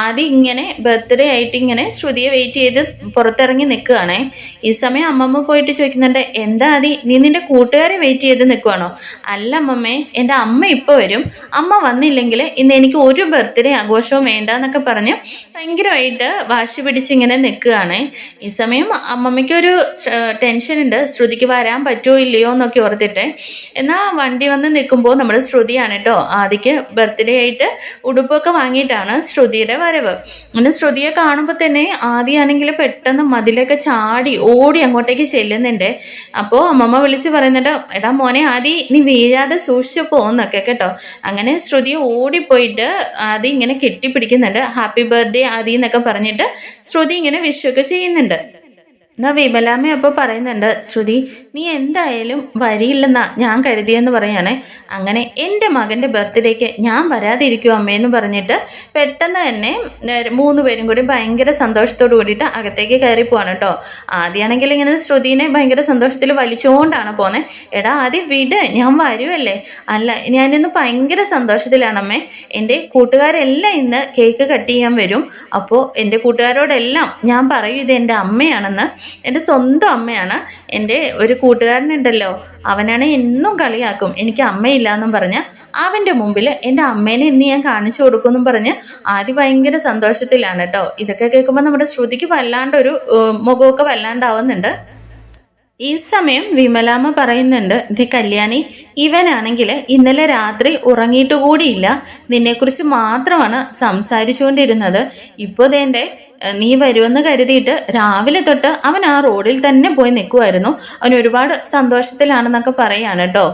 ആദ്യം ഇങ്ങനെ ബർത്ത്ഡേ ആയിട്ട് ഇങ്ങനെ ശ്രുതിയെ വെയിറ്റ് ചെയ്ത് പുറത്തിറങ്ങി നിൽക്കുകയാണേ. ഈ സമയം അമ്മമ്മ പോയിട്ട് ചോദിക്കുന്നുണ്ട്, എന്താ ആദി നീ നിന്റെ കൂട്ടുകാരെ വെയിറ്റ് ചെയ്ത് നിൽക്കുവാണോ? അല്ല അമ്മമ്മേ, എൻ്റെ അമ്മ ഇപ്പോൾ വരും, അമ്മ വന്നില്ലെങ്കിൽ ഇന്ന് എനിക്ക് ഒരു ബർത്ത്ഡേ ആഘോഷവും വേണ്ട എന്നൊക്കെ പറഞ്ഞ് ഭയങ്കരമായിട്ട് വാശി പിടിച്ചിങ്ങനെ നിൽക്കുകയാണ്. ഈ സമയം അമ്മമ്മയ്ക്കൊരു ടെൻഷൻ ഉണ്ട്, ശ്രുതിക്ക് വരാൻ പറ്റുമോ ഇല്ലയോ എന്നൊക്കെ ഓർത്തിട്ട്. എന്നാൽ വണ്ടി വന്ന് നിൽക്കുമ്പോൾ നമ്മുടെ ശ്രുതിയാണ് കേട്ടോ ആദിക്ക് ബർത്ത്ഡേ ആയിട്ട് ഉടുപ്പൊക്കെ വാങ്ങിയിട്ടാണ് ശ്രുതിയുടെ വരവ്. അങ്ങനെ ശ്രുതിയെ കാണുമ്പോൾ തന്നെ ആദിയാണെങ്കിൽ പെട്ടെന്ന് മതിലൊക്കെ ചാടി ഓടി അങ്ങോട്ടേക്ക് ചെല്ലുന്നുണ്ട്. അപ്പോൾ അമ്മമ്മ വിളിച്ച് പറയുന്നുണ്ട്, എടാ മോനെ ആദി നീ വീഴാതെ സൂക്ഷിച്ചു പോകുന്നൊക്കെ കേട്ടോ. അങ്ങനെ ശ്രുതിയെ ഓടിപ്പോയിട്ട് ആദി ഇങ്ങനെ കെട്ടിപ്പിടിക്കുന്നുണ്ട്. ഹാപ്പി ബർത്ത്ഡേ ആദി എന്നൊക്കെ പറഞ്ഞിട്ട് ശ്രുതി ഇങ്ങനെ വിഷൊക്കെ ചെയ്യുന്നുണ്ട്. എന്നാ വിമലാമ്മ അപ്പോൾ പറയുന്നുണ്ട്, ശ്രുതി നീ എന്തായാലും വരിയില്ലെന്നാ ഞാൻ കരുതിയെന്ന് പറയാണേ. അങ്ങനെ എൻ്റെ മകൻ്റെ ബർത്ത്ഡേക്ക് ഞാൻ വരാതിരിക്കും അമ്മയെന്ന് പറഞ്ഞിട്ട് പെട്ടെന്ന് തന്നെ 3 പേരും കൂടി ഭയങ്കര സന്തോഷത്തോടു കൂടിയിട്ട് അകത്തേക്ക് കയറി പോവാണ് കേട്ടോ. ആദ്യമാണെങ്കിൽ ഇങ്ങനെ ശ്രുതിനെ ഭയങ്കര സന്തോഷത്തിൽ വലിച്ചുകൊണ്ടാണ് പോകുന്നത്. എടാ ആദ്യം വിട്, ഞാൻ വരുമല്ലേ. അല്ല, ഞാനിന്ന് ഭയങ്കര സന്തോഷത്തിലാണമ്മേ. എൻ്റെ കൂട്ടുകാരെല്ലാം ഇന്ന് കേക്ക് കട്ട് ചെയ്യാൻ വരും. അപ്പോൾ എൻ്റെ കൂട്ടുകാരോടെല്ലാം ഞാൻ പറയും ഇത് എൻ്റെ അമ്മയാണെന്ന്, എൻ്റെ സ്വന്തം അമ്മയാണ്. എൻ്റെ ഒരു കൂട്ടുകാരനുണ്ടല്ലോ, അവനാണ് എന്നും കളിയാക്കും എനിക്ക് അമ്മയില്ല എന്നും പറഞ്ഞ് അവൻ്റെ മുമ്പിൽ എൻ്റെ അമ്മേനെ ഇന്ന് ഞാൻ കാണിച്ചു കൊടുക്കുമെന്നും പറഞ്ഞ് ആദ്യം ഭയങ്കര സന്തോഷത്തിലാണ് കേട്ടോ. ഇതൊക്കെ കേൾക്കുമ്പോൾ നമ്മുടെ ശ്രുതിക്ക് വല്ലാണ്ടൊരു മുഖമൊക്കെ വല്ലാണ്ടാവുന്നുണ്ട്. ഈ സമയം വിമലാമ്മ പറയുന്നുണ്ട്, ഇത് കല്യാണി ഇവനാണെങ്കിൽ ഇന്നലെ രാത്രി ഉറങ്ങിയിട്ട് കൂടിയില്ല, നിന്നെക്കുറിച്ച് മാത്രമാണ് സംസാരിച്ചുകൊണ്ടിരുന്നത്. ഇപ്പോൾ ദേൻ്റെ നീ വരുമെന്ന് കരുതിയിട്ട് രാവിലെ തൊട്ട് അവൻ ആ റോഡിൽ തന്നെ പോയി നിൽക്കുമായിരുന്നു. അവൻ ഒരുപാട് സന്തോഷത്തിലാണെന്നൊക്കെ പറയാണ് കേട്ടോ.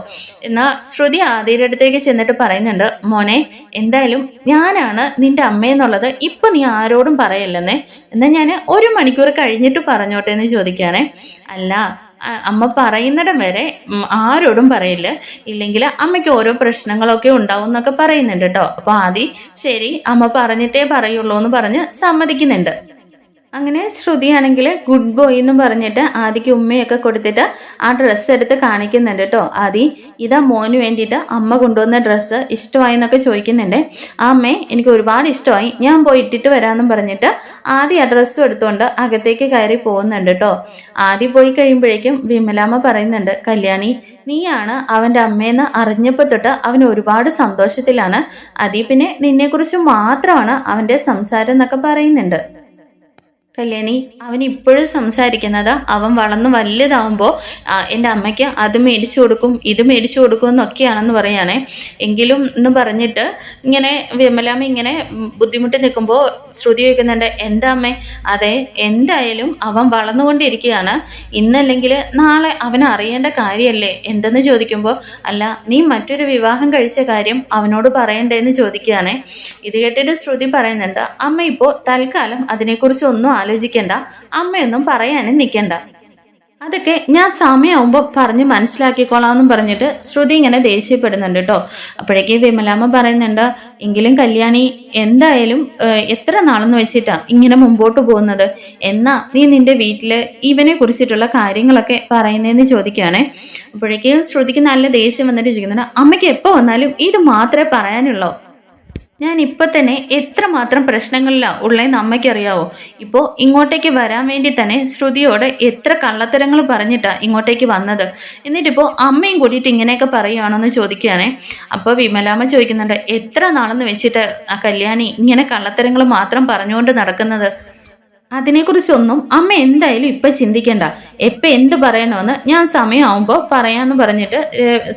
എന്നാൽ ശ്രുതി ആദിയുടെ അടുത്തേക്ക് ചെന്നിട്ട് പറയുന്നുണ്ട്, മോനെ എന്തായാലും ഞാനാണ് നിന്റെ അമ്മയെന്നുള്ളത് ഇപ്പൊ നീ ആരോടും പറയല്ലെന്നേ. എന്നാൽ ഞാൻ 1 മണിക്കൂർ കഴിഞ്ഞിട്ട് പറഞ്ഞോട്ടെ എന്ന് ചോദിക്കാനേ. അല്ല, അമ്മ പറയുന്നിടം വരെ ആരോടും പറയില്ല, ഇല്ലെങ്കിൽ അമ്മയ്ക്ക് ഓരോ പ്രശ്നങ്ങളൊക്കെ ഉണ്ടാവും എന്നൊക്കെ പറയുന്നുണ്ട് കേട്ടോ. അപ്പോൾ ആദി ശരി അമ്മ പറഞ്ഞിട്ടേ പറയുള്ളൂ എന്ന് പറഞ്ഞ് സമ്മതിക്കുന്നുണ്ട്. അങ്ങനെ ശ്രുതിയാണെങ്കിൽ ഗുഡ് ബോയ് എന്നും പറഞ്ഞിട്ട് ആദിക്ക് ഉമ്മയൊക്കെ കൊടുത്തിട്ട് ആ ഡ്രസ്സ് എടുത്ത് കാണിക്കുന്നുണ്ട് കേട്ടോ. ആദി ഇതാ മോന് വേണ്ടിയിട്ട് അമ്മ കൊണ്ടുവന്ന ഡ്രസ്സ് ഇഷ്ടമായി എന്നൊക്കെ ചോദിക്കുന്നുണ്ട്. ആ അമ്മേ എനിക്ക് ഒരുപാട് ഇഷ്ടമായി, ഞാൻ പോയി ഇട്ടിട്ട് വരാമെന്നും പറഞ്ഞിട്ട് ആദി ആ ഡ്രസ്സും എടുത്തുകൊണ്ട് അകത്തേക്ക് കയറി പോകുന്നുണ്ട് കേട്ടോ. ആദി പോയി കഴിയുമ്പോഴേക്കും വിമലാമ്മ പറയുന്നുണ്ട്, കല്യാണി നീയാണ് അവൻ്റെ അമ്മയെന്ന് അറിഞ്ഞപ്പോൾ തൊട്ട് അവൻ ഒരുപാട് സന്തോഷത്തിലാണ്. അതി പിന്നെ നിന്നെക്കുറിച്ച് മാത്രമാണ് അവൻ്റെ സംസാരം എന്നൊക്കെ പറയുന്നുണ്ട്. കല്യാണി അവൻ ഇപ്പോഴും സംസാരിക്കുന്നത് അവൻ വളർന്ന് വലുതാവുമ്പോൾ എൻ്റെ അമ്മയ്ക്ക് അത് മേടിച്ചു കൊടുക്കും ഇത് മേടിച്ചു കൊടുക്കും എന്നൊക്കെയാണെന്ന് പറയുകയാണേ. എങ്കിലും എന്ന് പറഞ്ഞിട്ട് ഇങ്ങനെ വിമലാമ്മ ഇങ്ങനെ ബുദ്ധിമുട്ടി നിൽക്കുമ്പോൾ ശ്രുതി ചോദിക്കുന്നുണ്ട്, എന്താ അമ്മേ? അതെ, എന്തായാലും അവൻ വളർന്നുകൊണ്ടിരിക്കുകയാണ്, ഇന്നല്ലെങ്കിൽ നാളെ അവൻ അറിയേണ്ട കാര്യമല്ലേ. എന്തെന്ന് ചോദിക്കുമ്പോൾ അല്ല നീ മറ്റൊരു വിവാഹം കഴിച്ച കാര്യം അവനോട് പറയണ്ടേന്ന് ചോദിക്കുകയാണേ. ഇത് കേട്ടിട്ട് ശ്രുതി പറയുന്നുണ്ട്, അമ്മ ഇപ്പോൾ തൽക്കാലം അതിനെക്കുറിച്ച് ഒന്നും ആലോചിക്കണ്ട, അമ്മയൊന്നും പറയാനും നിൽക്കണ്ട, അതൊക്കെ ഞാൻ സമയമാകുമ്പോൾ പറഞ്ഞ് മനസ്സിലാക്കിക്കോളാമെന്നും പറഞ്ഞിട്ട് ശ്രുതി ഇങ്ങനെ ദേഷ്യപ്പെടുന്നുണ്ട് കേട്ടോ. അപ്പോഴേക്ക് വിമലാമ്മ പറയുന്നുണ്ട്, എങ്കിലും കല്യാണി എന്തായാലും എത്ര നാളെന്ന് വെച്ചിട്ടാ ഇങ്ങനെ മുമ്പോട്ട് പോകുന്നത്, എന്നാ നീ നിന്റെ വീട്ടിൽ ഇവനെ കുറിച്ചിട്ടുള്ള കാര്യങ്ങളൊക്കെ പറയുന്നതെന്ന് ചോദിക്കുകയാണേ. അപ്പോഴേക്ക് ശ്രുതിക്ക് നല്ല ദേഷ്യം വന്നിട്ട് ചോദിക്കുന്നുണ്ട്, അമ്മയ്ക്ക് എപ്പോൾ വന്നാലും ഇത് മാത്രമേ പറയാനുള്ളൂ, ഞാൻ ഇപ്പം തന്നെ എത്രമാത്രം പ്രശ്നങ്ങളിലാണ് ഉള്ളതെന്ന് അമ്മയ്ക്കറിയാവോ. ഇപ്പോൾ ഇങ്ങോട്ടേക്ക് വരാൻ വേണ്ടി തന്നെ ശ്രുതിയോട് എത്ര കള്ളത്തരങ്ങൾ പറഞ്ഞിട്ടാണ് ഇങ്ങോട്ടേക്ക് വന്നത്, എന്നിട്ടിപ്പോൾ അമ്മയും കൂടിയിട്ട് ഇങ്ങനെയൊക്കെ പറയുകയാണോ എന്ന് ചോദിക്കുകയാണേ. അപ്പോൾ വിമലാമ്മ ചോദിക്കുന്നുണ്ട്, എത്ര നാളെന്ന് വെച്ചിട്ട് ആ കല്യാണി ഇങ്ങനെ കള്ളത്തരങ്ങൾ മാത്രം പറഞ്ഞുകൊണ്ട് നടക്കുന്നത്, അതിനെക്കുറിച്ചൊന്നും അമ്മ എന്തായാലും ഇപ്പം ചിന്തിക്കണ്ട, എപ്പം എന്ത് പറയണമെന്ന് ഞാൻ സമയമാകുമ്പോൾ പറയാമെന്ന് പറഞ്ഞിട്ട്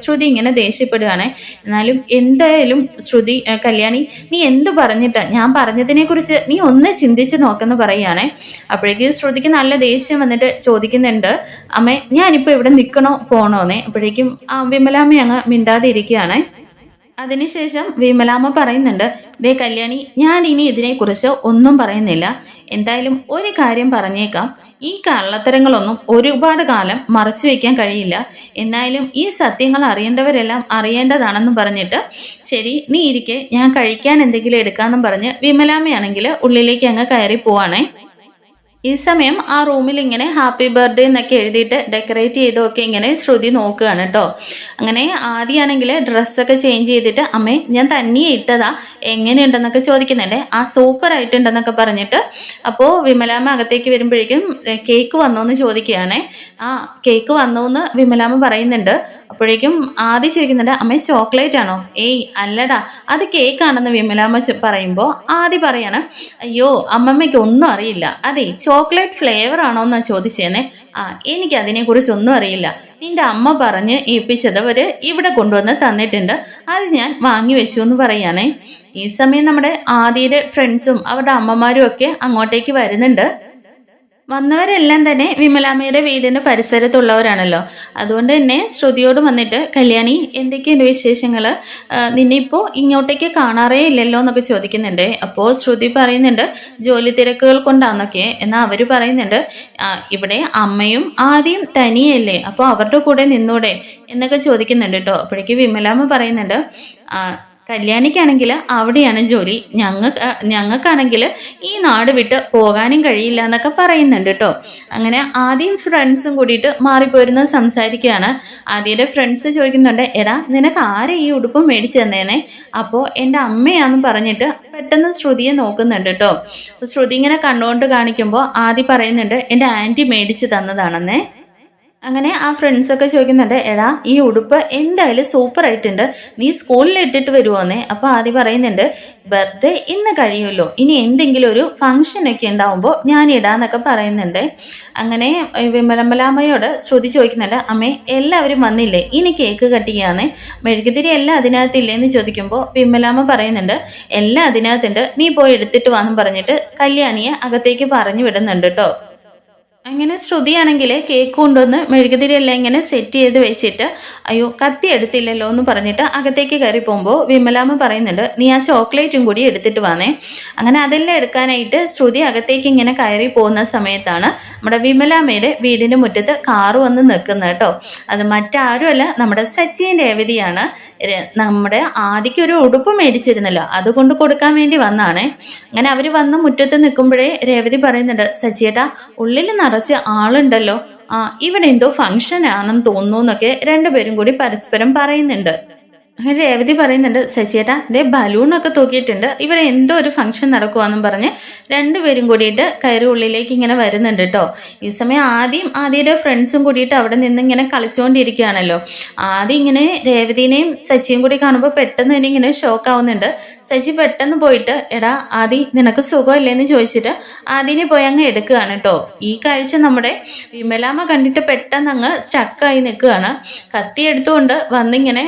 ശ്രുതി ഇങ്ങനെ ദേഷ്യപ്പെടുകയാണ്. എന്നാലും എന്തായാലും ശ്രുതി കല്യാണി നീ എന്ത് പറഞ്ഞിട്ടാ ഞാൻ പറഞ്ഞതിനെക്കുറിച്ച് നീ ഒന്ന് ചിന്തിച്ച് നോക്കെന്ന് പറയുകയാണേ. അപ്പോഴേക്ക് ശ്രുതിക്ക് നല്ല ദേഷ്യം വന്നിട്ട് ചോദിക്കുന്നുണ്ട്, അമ്മേ ഞാനിപ്പോൾ ഇവിടെ നിൽക്കണോ പോകണോന്നേ. അപ്പോഴേക്കും വിമലാമ്മ അങ്ങ് മിണ്ടാതെ ഇരിക്കുകയാണേ. അതിനുശേഷം വിമലാമ്മ പറയുന്നുണ്ട്, ദേ കല്യാണി ഞാൻ ഇനി ഇതിനെക്കുറിച്ച് ഒന്നും പറയുന്നില്ല, എന്തായാലും ഒരു കാര്യം പറഞ്ഞേക്കാം, ഈ കള്ളത്തരങ്ങളൊന്നും ഒരുപാട് കാലം മറച്ചു വയ്ക്കാൻ കഴിയില്ല. എന്നാലും ഈ സത്യങ്ങൾ അറിയേണ്ടവരെല്ലാം അറിയേണ്ടതാണെന്നും പറഞ്ഞിട്ട് ശരി നീ ഇരിക്കെ ഞാൻ കഴിക്കാൻ എന്തെങ്കിലും എടുക്കാമെന്നും പറഞ്ഞ് വിമലാമ്മയാണെങ്കിൽ ഉള്ളിലേക്ക് അങ്ങ് കയറി പോവാണേ. ഈ സമയം ആ റൂമിൽ ഇങ്ങനെ ഹാപ്പി ബർത്ത്ഡേ എന്നൊക്കെ എഴുതിയിട്ട് ഡെക്കറേറ്റ് ചെയ്തൊക്കെ ഇങ്ങനെ ശ്രുതി നോക്കുകയാണ് കേട്ടോ. അങ്ങനെ ആദ്യമാണെങ്കിൽ ഡ്രസ്സൊക്കെ ചേഞ്ച് ചെയ്തിട്ട് അമ്മേ ഞാൻ തനിയെ ഇട്ടതാ എങ്ങനെയുണ്ടെന്നൊക്കെ ചോദിക്കുന്നുണ്ട്. ആ സൂപ്പർ ആയിട്ടുണ്ടെന്നൊക്കെ പറഞ്ഞിട്ട് അപ്പോൾ വിമലാമ്മ അകത്തേക്ക് വരുമ്പോഴേക്കും കേക്ക് വന്നോന്ന് ചോദിക്കുകയാണേ. ആ കേക്ക് വന്നോന്ന് വിമലാമ്മ പറയുന്നുണ്ട്. അപ്പോഴേക്കും ആദ്യം ചോദിക്കുന്നുണ്ട് അമ്മേ ചോക്ലേറ്റ് ആണോ? ഏയ് അല്ലടാ അത് കേക്കാണെന്ന് വിമലാമ്മ പറയുമ്പോൾ ആദ്യം പറയാണ് അയ്യോ അമ്മമ്മയ്ക്ക് ഒന്നും അറിയില്ല, അതെ ചോക്ലേറ്റ് ഫ്ലേവർ ആണോ എന്നാ ചോദിച്ചേനെ. ആ എനിക്ക് അതിനെക്കുറിച്ചൊന്നും അറിയില്ല, നിന്റെ അമ്മ പറഞ്ഞ് ഏൽപ്പിച്ചത് അവര് ഇവിടെ കൊണ്ടുവന്ന് തന്നിട്ടുണ്ട്, അത് ഞാൻ വാങ്ങി വെച്ചു എന്ന് പറയാണേ. ഈ സമയം നമ്മുടെ ആദിയുടെ ഫ്രണ്ട്സും അവരുടെ അമ്മമാരും ഒക്കെ അങ്ങോട്ടേക്ക് വരുന്നുണ്ട്. വന്നവരെല്ലാം തന്നെ വിമലാമ്മയുടെ വീടിന് പരിസരത്തുള്ളവരാണല്ലോ. അതുകൊണ്ട് തന്നെ ശ്രുതിയോട് വന്നിട്ട് കല്യാണി എന്തൊക്കെയുണ്ട് വിശേഷങ്ങൾ, നിന്നെ ഇപ്പോൾ ഇങ്ങോട്ടേക്ക് കാണാറേ ഇല്ലല്ലോ എന്നൊക്കെ ചോദിക്കുന്നുണ്ട്. അപ്പോൾ ശ്രുതി പറയുന്നുണ്ട് ജോലി തിരക്കുകൾ കൊണ്ടാന്നൊക്കെ. എന്നാൽ അവർ പറയുന്നുണ്ട് ഇവിടെ അമ്മയും ആദ്യം തനിയല്ലേ, അപ്പോൾ അവരുടെ കൂടെ നിന്നൂടെ എന്നൊക്കെ ചോദിക്കുന്നുണ്ട് കേട്ടോ. അപ്പോഴേക്ക് വിമലാമ്മ പറയുന്നുണ്ട് കല്യാണിക്കാണെങ്കിൽ അവിടെയാണ് ജോലി, ഞങ്ങൾക്കാണെങ്കിൽ ഈ നാട് വിട്ട് പോകാനും കഴിയില്ല എന്നൊക്കെ പറയുന്നുണ്ട് കേട്ടോ. അങ്ങനെ ആദ്യം ഫ്രണ്ട്സും കൂടിയിട്ട് മാറിപ്പോയിരുന്ന് സംസാരിക്കുകയാണ്. ആദ്യയുടെ ഫ്രണ്ട്സ് ചോദിക്കുന്നുണ്ട് എടാ നിനക്ക് ആരെ ഈ ഉടുപ്പ് മേടിച്ചു തന്നേനെ? അപ്പോൾ എൻ്റെ അമ്മയാണെന്ന് പറഞ്ഞിട്ട് പെട്ടെന്ന് ശ്രുതിയെ നോക്കുന്നുണ്ട് കേട്ടോ. ശ്രുതി ഇങ്ങനെ കണ്ണുകൊണ്ട് കാണിക്കുമ്പോൾ ആദ്യം പറയുന്നുണ്ട് എൻ്റെ ആൻറ്റി മേടിച്ചു തന്നതാണെന്നേ. അങ്ങനെ ആ ഫ്രണ്ട്സൊക്കെ ചോദിക്കുന്നുണ്ട് എടാ ഈ ഉടുപ്പ് എന്തായാലും സൂപ്പർ ആയിട്ടുണ്ട്, നീ സ്കൂളിൽ ഇട്ടിട്ട് വരുമോന്നേ. അപ്പോൾ ആദ്യം പറയുന്നുണ്ട് ബർത്ത്ഡേ ഇന്ന് കഴിയുമല്ലോ, ഇനി എന്തെങ്കിലും ഒരു ഫംഗ്ഷനൊക്കെ ഉണ്ടാവുമ്പോൾ ഞാൻ ഇടാന്നൊക്കെ പറയുന്നുണ്ട്. അങ്ങനെ വിമലമ്മയോട് ശ്രുതി ചോദിക്കുന്നുണ്ട് അമ്മേ എല്ലാവരും വന്നില്ലേ, ഇനി കേക്ക് കട്ട് ചെയ്യാന്നേ, മെഴുകുതിരി എല്ലാം അതിനകത്തില്ലേന്ന് ചോദിക്കുമ്പോൾ വിമലാമ്മ പറയുന്നുണ്ട് എല്ലാം അതിനകത്തുണ്ട്, നീ പോയി എടുത്തിട്ട് വാന്നും പറഞ്ഞിട്ട് കല്യാണിയെ അകത്തേക്ക് പറഞ്ഞു വിടുന്നുണ്ട് കേട്ടോ. അങ്ങനെ ശ്രുതിയാണെങ്കിൽ കേക്ക് കൊണ്ടുവന്ന് മെഴുകുതിരിയെല്ലാം ഇങ്ങനെ സെറ്റ് ചെയ്ത് വെച്ചിട്ട് അയ്യോ കത്തി എടുത്തില്ലല്ലോ എന്ന് പറഞ്ഞിട്ട് അകത്തേക്ക് കയറി പോകുമ്പോൾ വിമലാമ്മ പറയുന്നുണ്ട് നീ ആ ചോക്ലേറ്റും കൂടി എടുത്തിട്ട് വന്നേ. അങ്ങനെ അതെല്ലാം എടുക്കാനായിട്ട് ശ്രുതി അകത്തേക്ക് ഇങ്ങനെ കയറി പോകുന്ന സമയത്താണ് നമ്മുടെ വിമലാമ്മയുടെ വീടിൻ്റെ മുറ്റത്ത് കാറ് വന്ന് നിൽക്കുന്നത് കേട്ടോ. അത് മറ്റാരുമല്ല നമ്മുടെ സച്ചിൻ രേവതിയാണ്. നമ്മുടെ ആദിക്ക് ഒരു ഉടുപ്പ് മേടിച്ചിരുന്നല്ലോ, അതുകൊണ്ട് കൊടുക്കാൻ വേണ്ടി വന്നാണ്. അങ്ങനെ അവർ വന്ന് മുറ്റത്ത് നിൽക്കുമ്പോഴേ രേവതി പറയുന്നുണ്ട് സച്ചിയേട്ടാ ഉള്ളിൽ നിറച്ച് ആളുണ്ടല്ലോ, ഇവിടെ എന്തോ ഫംഗ്ഷൻ ആണെന്ന് തോന്നുന്നു എന്നൊക്കെ രണ്ടുപേരും കൂടി പരസ്പരം പറയുന്നുണ്ട്. അങ്ങനെ രേവതി പറയുന്നുണ്ട് സച്ചിയേട്ടാ ഇതേ ബലൂണൊക്കെ തൂക്കിയിട്ടുണ്ട്, ഇവിടെ എന്തോ ഒരു ഫംഗ്ഷൻ നടക്കുവാന്നും പറഞ്ഞ് രണ്ടുപേരും കൂടിയിട്ട് കയറി ഉള്ളിലേക്ക് ഇങ്ങനെ വരുന്നുണ്ട് കേട്ടോ. ഈ സമയം ആദ്യയുടെ ഫ്രണ്ട്സും കൂടിയിട്ട് അവിടെ നിന്ന് ഇങ്ങനെ കളിച്ചുകൊണ്ടിരിക്കുകയാണല്ലോ. ആദ്യം ഇങ്ങനെ രേവതിനെയും സച്ചിയും കൂടി കാണുമ്പോൾ പെട്ടെന്ന് തന്നെ ഇങ്ങനെ ഷോക്ക് ആവുന്നുണ്ട്. സച്ചി പെട്ടെന്ന് പോയിട്ട് എടാ ആദി നിനക്ക് സുഖമില്ലേന്ന് ചോദിച്ചിട്ട് ആദിനെ പോയി അങ്ങ് എടുക്കുകയാണ് കേട്ടോ. ഈ കാഴ്ച നമ്മുടെ വിമലാമ്മ കണ്ടിട്ട് പെട്ടെന്ന് അങ്ങ് സ്റ്റക്കായി നിൽക്കുകയാണ്. കത്തി എടുത്തുകൊണ്ട് വന്നിങ്ങനെ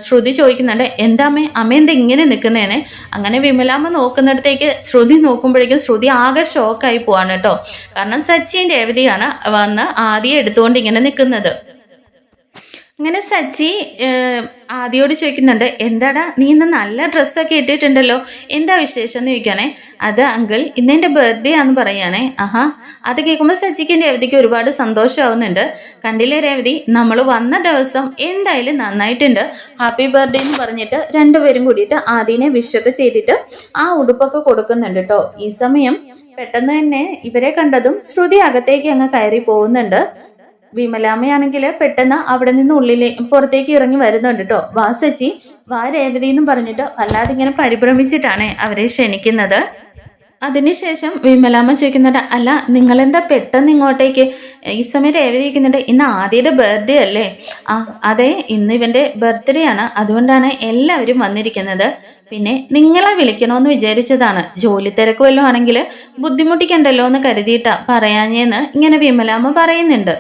ശ്രുതി ചോദിക്കുന്നുണ്ട് എന്താ അമ്മ എന്താ ഇങ്ങനെ നിൽക്കുന്നേനെ. അങ്ങനെ വിമലാമ്മ നോക്കുന്നിടത്തേക്ക് ശ്രുതി നോക്കുമ്പോഴേക്കും ശ്രുതി ആകെ ഷോക്കായി പോവാണ് കേട്ടോ. കാരണം സച്ചിൻ രേവതിയാണ് വന്ന് ആദ്യം എടുത്തുകൊണ്ട് ഇങ്ങനെ നിൽക്കുന്നത്. അങ്ങനെ സച്ചി ആദിയോട് ചോദിക്കുന്നുണ്ട് എന്താടാ നീ ഇന്ന് നല്ല ഡ്രസ്സൊക്കെ ഇട്ടിട്ടുണ്ടല്ലോ, എന്താ വിശേഷം എന്ന് ചോദിക്കുകയാണേ. അത് അങ്കിൾ ഇന്ന് എൻ്റെ ബർത്ത്ഡേ ആണെന്ന് പറയുകയാണേ. ആഹാ അത് കേൾക്കുമ്പോൾ സച്ചിക്ക് രേവതിക്ക് ഒരുപാട് സന്തോഷമാവുന്നുണ്ട്. കണ്ടില്ലേ രേവതി നമ്മൾ വന്ന ദിവസം എന്തായാലും നന്നായിട്ടുണ്ട്, ഹാപ്പി ബർത്ത്ഡേ എന്ന് പറഞ്ഞിട്ട് രണ്ടുപേരും കൂടിയിട്ട് ആദിനെ വിഷൊക്കെ ചെയ്തിട്ട് ആ ഉടുപ്പൊക്കെ കൊടുക്കുന്നുണ്ട് കേട്ടോ. ഈ സമയം പെട്ടെന്ന് തന്നെ ഇവരെ കണ്ടതും ശ്രുതി അകത്തേക്ക് അങ്ങ് കയറി പോകുന്നുണ്ട്. വിമലാമ്മയാണെങ്കിൽ പെട്ടെന്ന് അവിടെ നിന്ന് പുറത്തേക്ക് ഇറങ്ങി വരുന്നുണ്ട് കേട്ടോ. വാ സച്ചി വാ രേവതി എന്നും പറഞ്ഞിട്ട് വല്ലാതെ ഇങ്ങനെ പരിഭ്രമിച്ചിട്ടാണ് അവരെ ക്ഷണിക്കുന്നത്. അതിനുശേഷം വിമലാമ്മ ചോദിക്കുന്നുണ്ട് അല്ല നിങ്ങളെന്താ പെട്ടെന്ന് ഇങ്ങോട്ടേക്ക്? ഈ സമയം രേവതി ചോദിക്കുന്നുണ്ട് ഇന്ന് ആദ്യയുടെ ബർത്ത്ഡേ അല്ലേ? അതെ ഇന്ന് ഇവന്റെ ബർത്ത്ഡേ ആണ്, അതുകൊണ്ടാണ് എല്ലാവരും വന്നിരിക്കുന്നത്. പിന്നെ നിങ്ങളെ വിളിക്കണമെന്ന് വിചാരിച്ചതാണ്, ജോലി തിരക്ക് വല്ലതും ആണെങ്കിൽ ബുദ്ധിമുട്ടിക്കണ്ടല്ലോ എന്ന് കരുതിയിട്ടാ പറയാഞ്ഞേന്ന് ഇങ്ങനെ വിമലാമ്മ പറയുന്നുണ്ട്.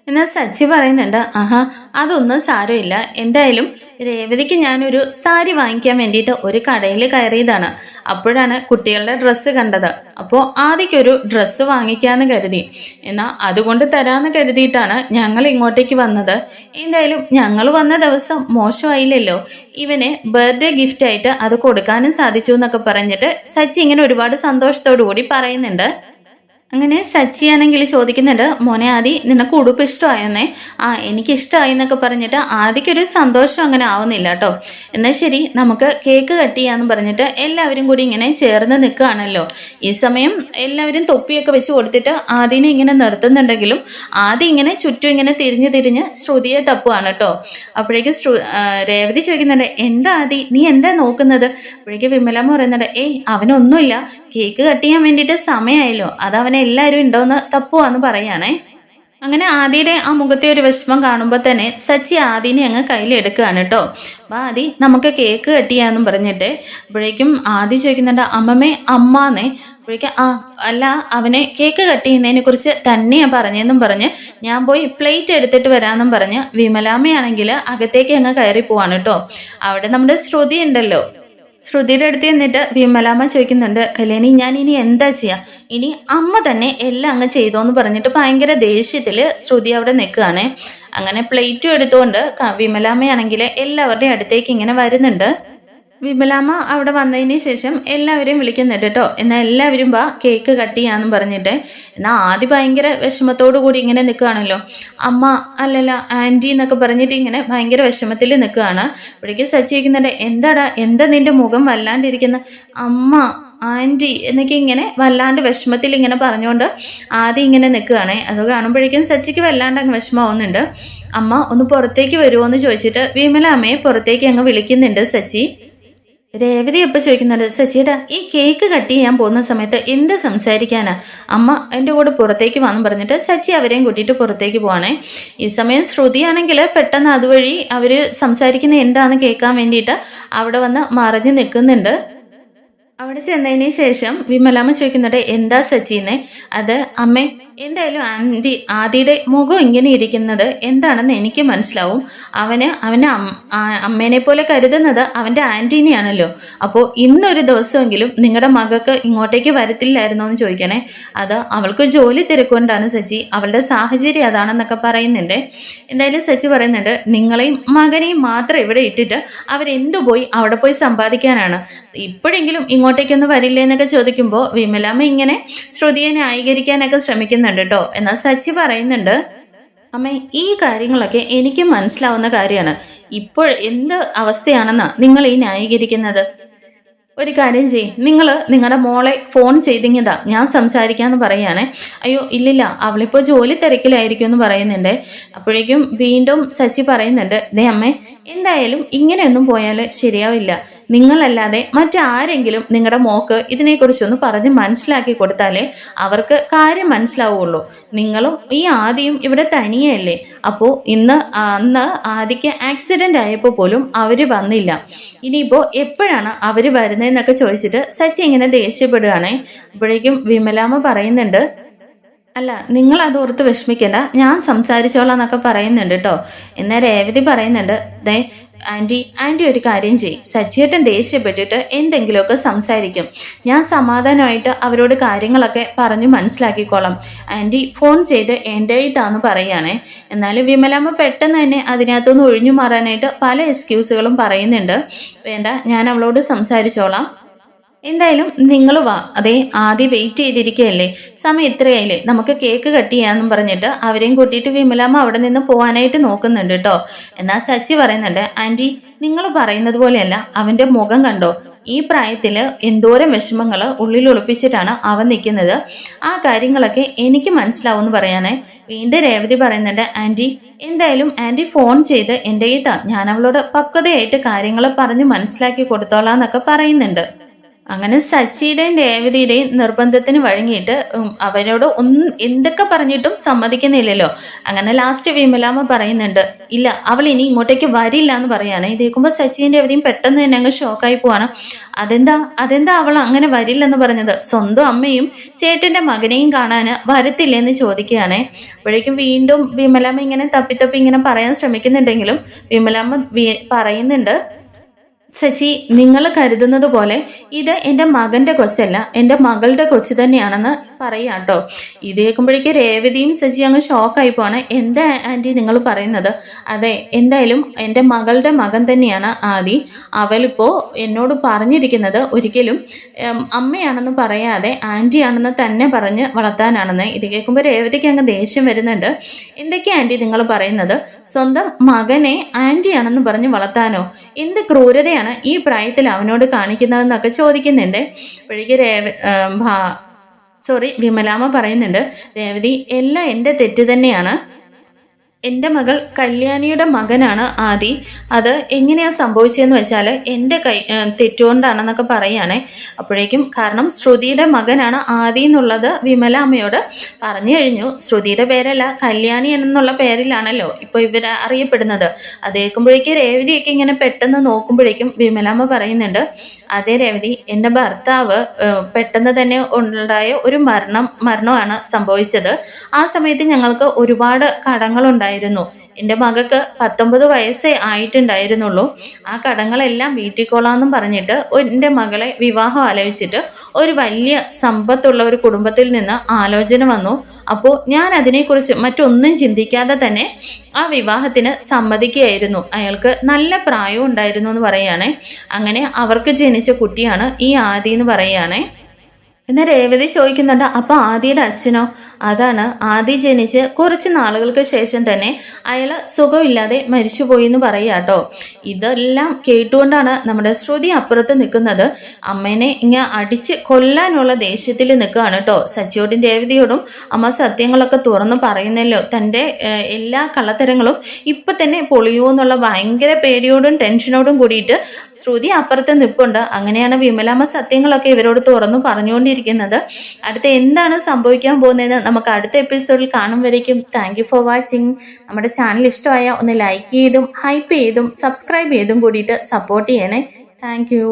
എന്നാൽ സച്ചി പറയുന്നുണ്ട് ആഹാ അതൊന്നും സാരമില്ല, എന്തായാലും രേവതിക്ക് ഞാനൊരു സാരി വാങ്ങിക്കാൻ വേണ്ടിയിട്ട് ഒരു കടയിൽ കയറിയതാണ്. അപ്പോഴാണ് കുട്ടികളുടെ ഡ്രസ്സ് കണ്ടത്. അപ്പോൾ ആദ്യക്കൊരു ഡ്രസ്സ് വാങ്ങിക്കാമെന്ന് കരുതി, എന്നാൽ അതുകൊണ്ട് തരാമെന്ന് കരുതിയിട്ടാണ് ഞങ്ങൾ ഇങ്ങോട്ടേക്ക് വന്നത്. എന്തായാലും ഞങ്ങൾ വന്ന ദിവസം മോശമായില്ലല്ലോ, ഇവന് ബർത്ത്ഡേ ഗിഫ്റ്റായിട്ട് അത് കൊടുക്കാനും സാധിച്ചു എന്നൊക്കെ പറഞ്ഞിട്ട് സച്ചി ഇങ്ങനെ ഒരുപാട് സന്തോഷത്തോടു കൂടി പറയുന്നുണ്ട്. അങ്ങനെ സച്ചിയാണെങ്കിൽ ചോദിക്കുന്നുണ്ട്, മോനെ ആദി നിനക്ക് ഉടുപ്പ് ഇഷ്ടമായെന്നേ. എനിക്ക് ഇഷ്ടമായി എന്നൊക്കെ പറഞ്ഞിട്ട് ആദിക്കൊരു സന്തോഷം അങ്ങനെ ആവുന്നില്ല കേട്ടോ. എന്നാൽ ശരി നമുക്ക് കേക്ക് കട്ട് ചെയ്യാന്ന് പറഞ്ഞിട്ട് എല്ലാവരും കൂടി ഇങ്ങനെ ചേർന്ന് നിൽക്കുകയാണല്ലോ. ഈ സമയം എല്ലാവരും തൊപ്പിയൊക്കെ വെച്ച് കൊടുത്തിട്ട് ആദിനെ ഇങ്ങനെ നിർത്തുന്നുണ്ടെങ്കിലും ആദി ഇങ്ങനെ ചുറ്റും ഇങ്ങനെ തിരിഞ്ഞ് തിരിഞ്ഞ് ശ്രുതിയെ തപ്പുകയാണ് കേട്ടോ. അപ്പോഴേക്കും രേവതി ചോദിക്കുന്നുണ്ട്, എന്താ ആദി നീ എന്താ നോക്കുന്നത്? അപ്പോഴേക്കും വിമലമ്മ പറയുന്നുണ്ട്, അവനൊന്നുമില്ല, കേക്ക് കട്ട് ചെയ്യാൻ വേണ്ടിയിട്ട് സമയമായല്ലോ, അത് അവനെ എല്ലാവരും ഉണ്ടോയെന്ന് തപ്പുവാന്ന് പറയാണേ. അങ്ങനെ ആദിയുടെ ആ മുഖത്തെ ഒരു വിഷമം കാണുമ്പോൾ തന്നെ സച്ചി ആദിനെ അങ്ങ് കയ്യിലെടുക്കുകയാണ് കേട്ടോ. അപ്പോൾ ആദി നമുക്ക് കേക്ക് കട്ട് ചെയ്യാമെന്നും പറഞ്ഞിട്ട് അപ്പോഴേക്കും ആദി ചോദിക്കുന്നുണ്ട്, അമ്മമ്മേ അമ്മാന്നേ. അപ്പോഴേക്കും അല്ല അവനെ കേക്ക് കട്ട് ചെയ്യുന്നതിനെ കുറിച്ച് തന്നെയാണ് പറഞ്ഞതെന്നും പറഞ്ഞ് ഞാൻ പോയി പ്ലേറ്റ് എടുത്തിട്ട് വരാമെന്നും പറഞ്ഞ് വിമലാമ്മയാണെങ്കിൽ അകത്തേക്ക് അങ്ങ് കയറി പോവാണ് കേട്ടോ. അവിടെ നമ്മുടെ ശ്രുതി ഉണ്ടല്ലോ, ശ്രുതിയുടെ അടുത്ത് എന്നിട്ട് വിമലാമ്മ ചോദിക്കുന്നുണ്ട്, കല്യാണി ഞാൻ ഇനി എന്താ ചെയ്യാ? ഇനി അമ്മ തന്നെ എല്ലാം അങ്ങ് ചെയ്തോന്ന് പറഞ്ഞിട്ട് ഭയങ്കര ദേഷ്യത്തിൽ ശ്രുതി അവിടെ നിൽക്കുകയാണേ. അങ്ങനെ പ്ലേറ്റും എടുത്തുകൊണ്ട് വിമലാമ്മയാണെങ്കിൽ എല്ലാവരുടെയും അടുത്തേക്ക് ഇങ്ങനെ വരുന്നുണ്ട്. വിമലാമ്മ അവിടെ വന്നതിന് ശേഷം എല്ലാവരെയും വിളിക്കുന്നുണ്ട് കേട്ടോ. എന്നാൽ എല്ലാവരും കേക്ക് കട്ട് ചെയ്യാന്നും പറഞ്ഞിട്ട്. എന്നാൽ ആദ്യം ഭയങ്കര വിഷമത്തോടു കൂടി ഇങ്ങനെ നിൽക്കുകയാണല്ലോ. അമ്മ അല്ലല്ല ആൻറ്റി എന്നൊക്കെ പറഞ്ഞിട്ട് ഇങ്ങനെ ഭയങ്കര വിഷമത്തിൽ നിൽക്കുകയാണ്. അപ്പോഴേക്കും സച്ചി വയ്ക്കുന്നുണ്ട്, എന്താ നിന്റെ മുഖം വല്ലാണ്ടിരിക്കുന്ന? അമ്മ ആൻറ്റി എന്നൊക്കെ ഇങ്ങനെ വല്ലാണ്ട് വിഷമത്തിൽ ഇങ്ങനെ പറഞ്ഞുകൊണ്ട് ആദ്യം ഇങ്ങനെ നിൽക്കുകയാണേ. അത് കാണുമ്പോഴേക്കും സച്ചിക്ക് വല്ലാണ്ട് അങ്ങ് വിഷമമാവുന്നുണ്ട്. അമ്മ ഒന്ന് പുറത്തേക്ക് വരുമോ എന്ന് ചോദിച്ചിട്ട് വിമലാമ്മയെ പുറത്തേക്ക് അങ്ങ് വിളിക്കുന്നുണ്ട് സച്ചി. രേവതി എപ്പോൾ ചോദിക്കുന്നുണ്ട്, സച്ചിയേട്ടാ ഈ കേക്ക് കട്ട് ചെയ്യാൻ പോകുന്ന സമയത്ത് എന്ത് സംസാരിക്കാനാ? അമ്മ എൻ്റെ കൂടെ പുറത്തേക്ക് വന്നു പറഞ്ഞിട്ട് സച്ചി അവരെയും കൂട്ടിയിട്ട് പുറത്തേക്ക് പോവാണേ. ഈ സമയം ശ്രുതിയാണെങ്കിൽ പെട്ടെന്ന് അതുവഴി അവർ സംസാരിക്കുന്നത് എന്താണെന്ന് കേൾക്കാൻ വേണ്ടിയിട്ട് അവിടെ വന്ന് മറിഞ്ഞ് നിൽക്കുന്നുണ്ട്. അവിടെ ചെന്നതിന് ശേഷം വിമലാമ്മ ചോദിക്കുന്നുണ്ട്, എന്താ സച്ചിനെ? അത് അമ്മേ എന്തായാലും ആദിയുടെ മുഖം ഇങ്ങനെ ഇരിക്കുന്നത് എന്താണെന്ന് എനിക്ക് മനസ്സിലാവും. അവൻ്റെ അമ്മേനെ പോലെ കരുതുന്നത് അവൻ്റെ ആൻറ്റീനെയാണല്ലോ. അപ്പോൾ ഇന്നൊരു ദിവസമെങ്കിലും നിങ്ങളുടെ മകൾക്ക് ഇങ്ങോട്ടേക്ക് വരത്തില്ലായിരുന്നോ എന്ന് ചോദിക്കണേ. അത് അവൾക്ക് ജോലി തിരക്കൊണ്ടാണ് സച്ചി, അവളുടെ സാഹചര്യം അതാണെന്നൊക്കെ പറയുന്നുണ്ട്. എന്തായാലും സച്ചി പറയുന്നുണ്ട്, നിങ്ങളെയും മകനെയും മാത്രം ഇവിടെ ഇട്ടിട്ട് അവരെന്തു പോയി അവിടെ പോയി സമ്പാദിക്കാനാണ്? ഇപ്പോഴെങ്കിലും ഇങ്ങോട്ടേക്കൊന്നും വരില്ലേ എന്നൊക്കെ ചോദിക്കുമ്പോൾ വിമലാമ്മ ഇങ്ങനെ ശ്രുതിയെ ന്യായീകരിക്കാനൊക്കെ ശ്രമിക്കുന്നുണ്ട് കേട്ടോ. എന്നാൽ സച്ചി പറയുന്നുണ്ട്, അമ്മ ഈ കാര്യങ്ങളൊക്കെ എനിക്ക് മനസ്സിലാവുന്ന കാര്യമാണ്. ഇപ്പോൾ എന്ത് അവസ്ഥയാണെന്ന് നിങ്ങൾ ഈ ന്യായീകരിക്കുന്നത്? ഒരു കാര്യം നിങ്ങളുടെ മോളെ ഫോൺ ചെയ്തിങ്ങതാ ഞാൻ സംസാരിക്കാമെന്ന് പറയുകയാണേ. അയ്യോ ഇല്ലില്ല അവളിപ്പോൾ ജോലി തിരക്കിലായിരിക്കും എന്ന് പറയുന്നുണ്ട്. അപ്പോഴേക്കും വീണ്ടും സച്ചി പറയുന്നുണ്ട്, ദേ അമ്മേ എന്തായാലും ഇങ്ങനെയൊന്നും പോയാൽ ശരിയാവില്ല. നിങ്ങളല്ലാതെ മറ്റാരെങ്കിലും നിങ്ങളുടെ മോക്ക് ഇതിനെക്കുറിച്ചൊന്ന് പറഞ്ഞ് മനസ്സിലാക്കി കൊടുത്താലേ അവർക്ക് കാര്യം മനസ്സിലാവുള്ളൂ. നിങ്ങളും ഈ ആദിയും ഇവിടെ തനിയല്ലേ. അപ്പോൾ അന്ന് ആദിക്ക് ആക്സിഡൻ്റ് ആയപ്പോൾ പോലും അവർ വന്നില്ല. ഇനിയിപ്പോൾ എപ്പോഴാണ് അവർ വരുന്നതെന്നൊക്കെ ചോദിച്ചിട്ട് സച്ചി ഇങ്ങനെ ദേഷ്യപ്പെടുകയാണേ. അപ്പോഴേക്കും വിമലാമ്മ പറയുന്നുണ്ട്, അല്ല നിങ്ങൾ അത് ഓർത്ത് വിഷമിക്കണ്ട, ഞാൻ സംസാരിച്ചോളാം എന്നൊക്കെ പറയുന്നുണ്ട് കേട്ടോ. എന്നാൽ രേവതി പറയുന്നുണ്ട്, ദേ ആൻറ്റി ഒരു കാര്യം ചെയ്യും, സച്ചിയേട്ടൻ ദേഷ്യപ്പെട്ടിട്ട് എന്തെങ്കിലുമൊക്കെ സംസാരിക്കും, ഞാൻ സമാധാനമായിട്ട് അവരോട് കാര്യങ്ങളൊക്കെ പറഞ്ഞു മനസ്സിലാക്കിക്കോളാം. ആൻറ്റി ഫോൺ ചെയ്ത് എൻ്റെ ഇതാന്ന് പറയുകയാണേ. എന്നാലും വിമലാമ്മ പെട്ടെന്ന് തന്നെ അതിനകത്തുനിന്ന് ഒഴിഞ്ഞു മാറാനായിട്ട് പല എക്സ്ക്യൂസുകളും പറയുന്നുണ്ട്. വേണ്ട ഞാൻ അവളോട് സംസാരിച്ചോളാം, എന്തായാലും നിങ്ങൾ വാ. അതേ ആദ്യം വെയിറ്റ് ചെയ്തിരിക്കുകയല്ലേ, സമയം ഇത്രയായില്ലേ, നമുക്ക് കേക്ക് കട്ട് ചെയ്യാമെന്നും പറഞ്ഞിട്ട് അവരെയും കൂട്ടിയിട്ട് വിമലാമ്മ അവിടെ നിന്ന് പോകാനായിട്ട് നോക്കുന്നുണ്ട് കേട്ടോ. എന്നാൽ സച്ചി പറയുന്നുണ്ട്, ആൻറ്റി നിങ്ങൾ പറയുന്നത് പോലെയല്ല, അവൻ്റെ മുഖം കണ്ടോ, ഈ പ്രായത്തിൽ എന്തോരം വിഷമങ്ങൾ ഉള്ളിൽ ഒളിപ്പിച്ചിട്ടാണ് അവൻ നിൽക്കുന്നത്. ആ കാര്യങ്ങളൊക്കെ എനിക്ക് മനസ്സിലാവുമെന്ന് പറയാനേ. വീണ്ടും രേവതി പറയുന്നുണ്ട്, ആൻറ്റി എന്തായാലും ആൻറ്റി ഫോൺ ചെയ്ത് എൻ്റെ ഞാൻ അവളോട് പക്വതയായിട്ട് കാര്യങ്ങൾ പറഞ്ഞ് മനസ്സിലാക്കി കൊടുത്തോളാം എന്നൊക്കെ പറയുന്നുണ്ട്. അങ്ങനെ സച്ചിയുടെയും രേവതിയുടെയും നിർബന്ധത്തിന് വഴങ്ങിയിട്ട് അവരോട് ഒന്നും എന്തൊക്കെ പറഞ്ഞിട്ടും സമ്മതിക്കുന്നില്ലല്ലോ. അങ്ങനെ ലാസ്റ്റ് വിമലാമ്മ പറയുന്നുണ്ട്, ഇല്ല അവൾ ഇനി ഇങ്ങോട്ടേക്ക് വരില്ല എന്ന് പറയാണ്. ഇതേക്കുമ്പോൾ സച്ചിയും രേവതിയും പെട്ടെന്ന് തന്നെ അങ്ങ് ഷോക്കായി പോവാണ്. അതെന്താ അവൾ അങ്ങനെ വരില്ലെന്ന് പറഞ്ഞത്? സ്വന്തം അമ്മയും ചേട്ടൻ്റെ മകനെയും കാണാൻ വരത്തില്ലെന്ന് ചോദിക്കുകയാണേ. അപ്പോഴേക്കും വീണ്ടും വിമലാമ്മ ഇങ്ങനെ തപ്പി ഇങ്ങനെ പറയാൻ ശ്രമിക്കുന്നുണ്ടെങ്കിലും വിമലാമ്മ പറയുന്നുണ്ട്, സച്ചി, നിങ്ങൾ കരുതുന്നത് പോലെ ഇത് എൻ്റെ മകൻ്റെ കൊച്ചല്ല, എൻ്റെ മകളുടെ കൊച്ച് തന്നെയാണെന്ന് പറയാം കേട്ടോ. ഇത് കേൾക്കുമ്പോഴേക്ക് രേവതിയും സച്ചി അങ്ങ് ഷോക്കായി പോവാണ്. എന്താ ആൻറ്റി നിങ്ങൾ പറയുന്നത്? അതെ, എന്തായാലും എൻ്റെ മകളുടെ മകൻ തന്നെയാണ് ആദി. അവളിപ്പോൾ എന്നോട് പറഞ്ഞിരിക്കുന്നത് ഒരിക്കലും അമ്മയാണെന്ന് പറയാതെ ആൻറ്റിയാണെന്ന് തന്നെ പറഞ്ഞ് വളർത്താനാണെന്ന്. ഇത് കേൾക്കുമ്പോൾ രേവതിക്ക് അങ്ങ് ദേഷ്യം വരുന്നുണ്ട്. എന്തൊക്കെയാ ആൻറ്റി നിങ്ങൾ പറയുന്നത്? സ്വന്തം മകനെ ആൻറ്റിയാണെന്ന് പറഞ്ഞ് വളർത്താനോ? എന്ത് ക്രൂരതയാണ് ഈ പ്രായത്തിൽ അവനോട് കാണിക്കുന്നതെന്നൊക്കെ ചോദിക്കുന്നുണ്ട്. അപ്പോഴേക്ക് വിമലാമ്മ പറയുന്നുണ്ട്, രേവതി എല്ലാം എൻ്റെ തെറ്റ് തന്നെയാണ്. എൻ്റെ മകൾ കല്യാണിയുടെ മകനാണ് ആദി. അത് എങ്ങനെയാണ് സംഭവിച്ചതെന്ന് വെച്ചാൽ എൻ്റെ തെറ്റുകൊണ്ടാണെന്നൊക്കെ പറയുകയാണേ. അപ്പോഴേക്കും കാരണം ശ്രുതിയുടെ മകനാണ് ആദി എന്നുള്ളത് വിമല അമ്മയോട് പറഞ്ഞു കഴിഞ്ഞു. ശ്രുതിയുടെ പേരല്ല, കല്യാണി എന്നുള്ള പേരിലാണല്ലോ ഇപ്പോൾ ഇവർ അറിയപ്പെടുന്നത്. അത് കേൾക്കുമ്പോഴേക്കും രേവതിയൊക്കെ ഇങ്ങനെ പെട്ടെന്ന് നോക്കുമ്പോഴേക്കും വിമലാമ്മ പറയുന്നുണ്ട്, അതേ രേവതി, എൻ്റെ ഭർത്താവ് പെട്ടെന്ന് തന്നെ ഉണ്ടായ ഒരു മരണമാണ് സംഭവിച്ചത്. ആ സമയത്ത് ഞങ്ങൾക്ക് ഒരുപാട് കടങ്ങളുണ്ടായിരുന്നു. എൻ്റെ മകൾക്ക് 19 വയസ്സേ ആയിട്ടുണ്ടായിരുന്നുള്ളൂ. ആ കടങ്ങളെല്ലാം വീട്ടിക്കോളാന്നും പറഞ്ഞിട്ട് എൻ്റെ മകളെ വിവാഹം ആലോചിച്ചിട്ട് ഒരു വലിയ സമ്പത്തുള്ള ഒരു കുടുംബത്തിൽ നിന്ന് ആലോചന വന്നു. അപ്പോൾ ഞാൻ അതിനെക്കുറിച്ച് മറ്റൊന്നും ചിന്തിക്കാതെ തന്നെ ആ വിവാഹത്തിന് സമ്മതിക്കുകയായിരുന്നു. അയാൾക്ക് നല്ല പ്രായം ഉണ്ടായിരുന്നു എന്ന് പറയുകയാണേ. അങ്ങനെ അവർക്ക് ജനിച്ച കുട്ടിയാണ് ഈ ആദി എന്ന് പറയുകയാണേ. എന്നാൽ രേവതി ചോദിക്കുന്നുണ്ട്, അപ്പോൾ ആദിയുടെ അച്ഛനോ? അതാണ്, ആദി ജനിച്ച് കുറച്ച് നാളുകൾക്ക് ശേഷം തന്നെ അയാൾ സുഖമില്ലാതെ മരിച്ചുപോയി എന്ന് പറയുക കേട്ടോ. ഇതെല്ലാം കേട്ടുകൊണ്ടാണ് നമ്മുടെ ശ്രുതി അപ്പുറത്ത് നിൽക്കുന്നത്. അമ്മേനെ ഇങ്ങനെ അടിച്ച് കൊല്ലാനുള്ള ദേഷ്യത്തിൽ നിൽക്കുകയാണ് കേട്ടോ. സച്ചിയോടും രേവതിയോടും അമ്മ സത്യങ്ങളൊക്കെ തുറന്നു പറയുന്നല്ലോ. തൻ്റെ എല്ലാ കള്ളത്തരങ്ങളും ഇപ്പം തന്നെ പൊളിയുമോ എന്നുള്ള ഭയങ്കര പേടിയോടും ടെൻഷനോടും കൂടിയിട്ട് ശ്രുതി അപ്പുറത്ത് നിൽപ്പുണ്ട്. അങ്ങനെയാണ് വിമലാമ്മ സത്യങ്ങളൊക്കെ ഇവരോട് തുറന്നു പറഞ്ഞുകൊണ്ടിരിക്കുന്നത്. അടുത്ത എന്താണ് സംഭവിക്കാൻ പോകുന്നതെന്ന് നമുക്ക് അടുത്ത എപ്പിസോഡിൽ കാണും വരയ്ക്കും. Thank you for watching. നമ്മുടെ ചാനൽ ഇഷ്ടമായ ഒന്ന് ലൈക്ക് ചെയ്തും ഹൈപ്പ് ചെയ്തും സബ്സ്ക്രൈബ് ചെയ്തും കൂടിയിട്ട് സപ്പോർട്ട് ചെയ്യണേ. Thank you.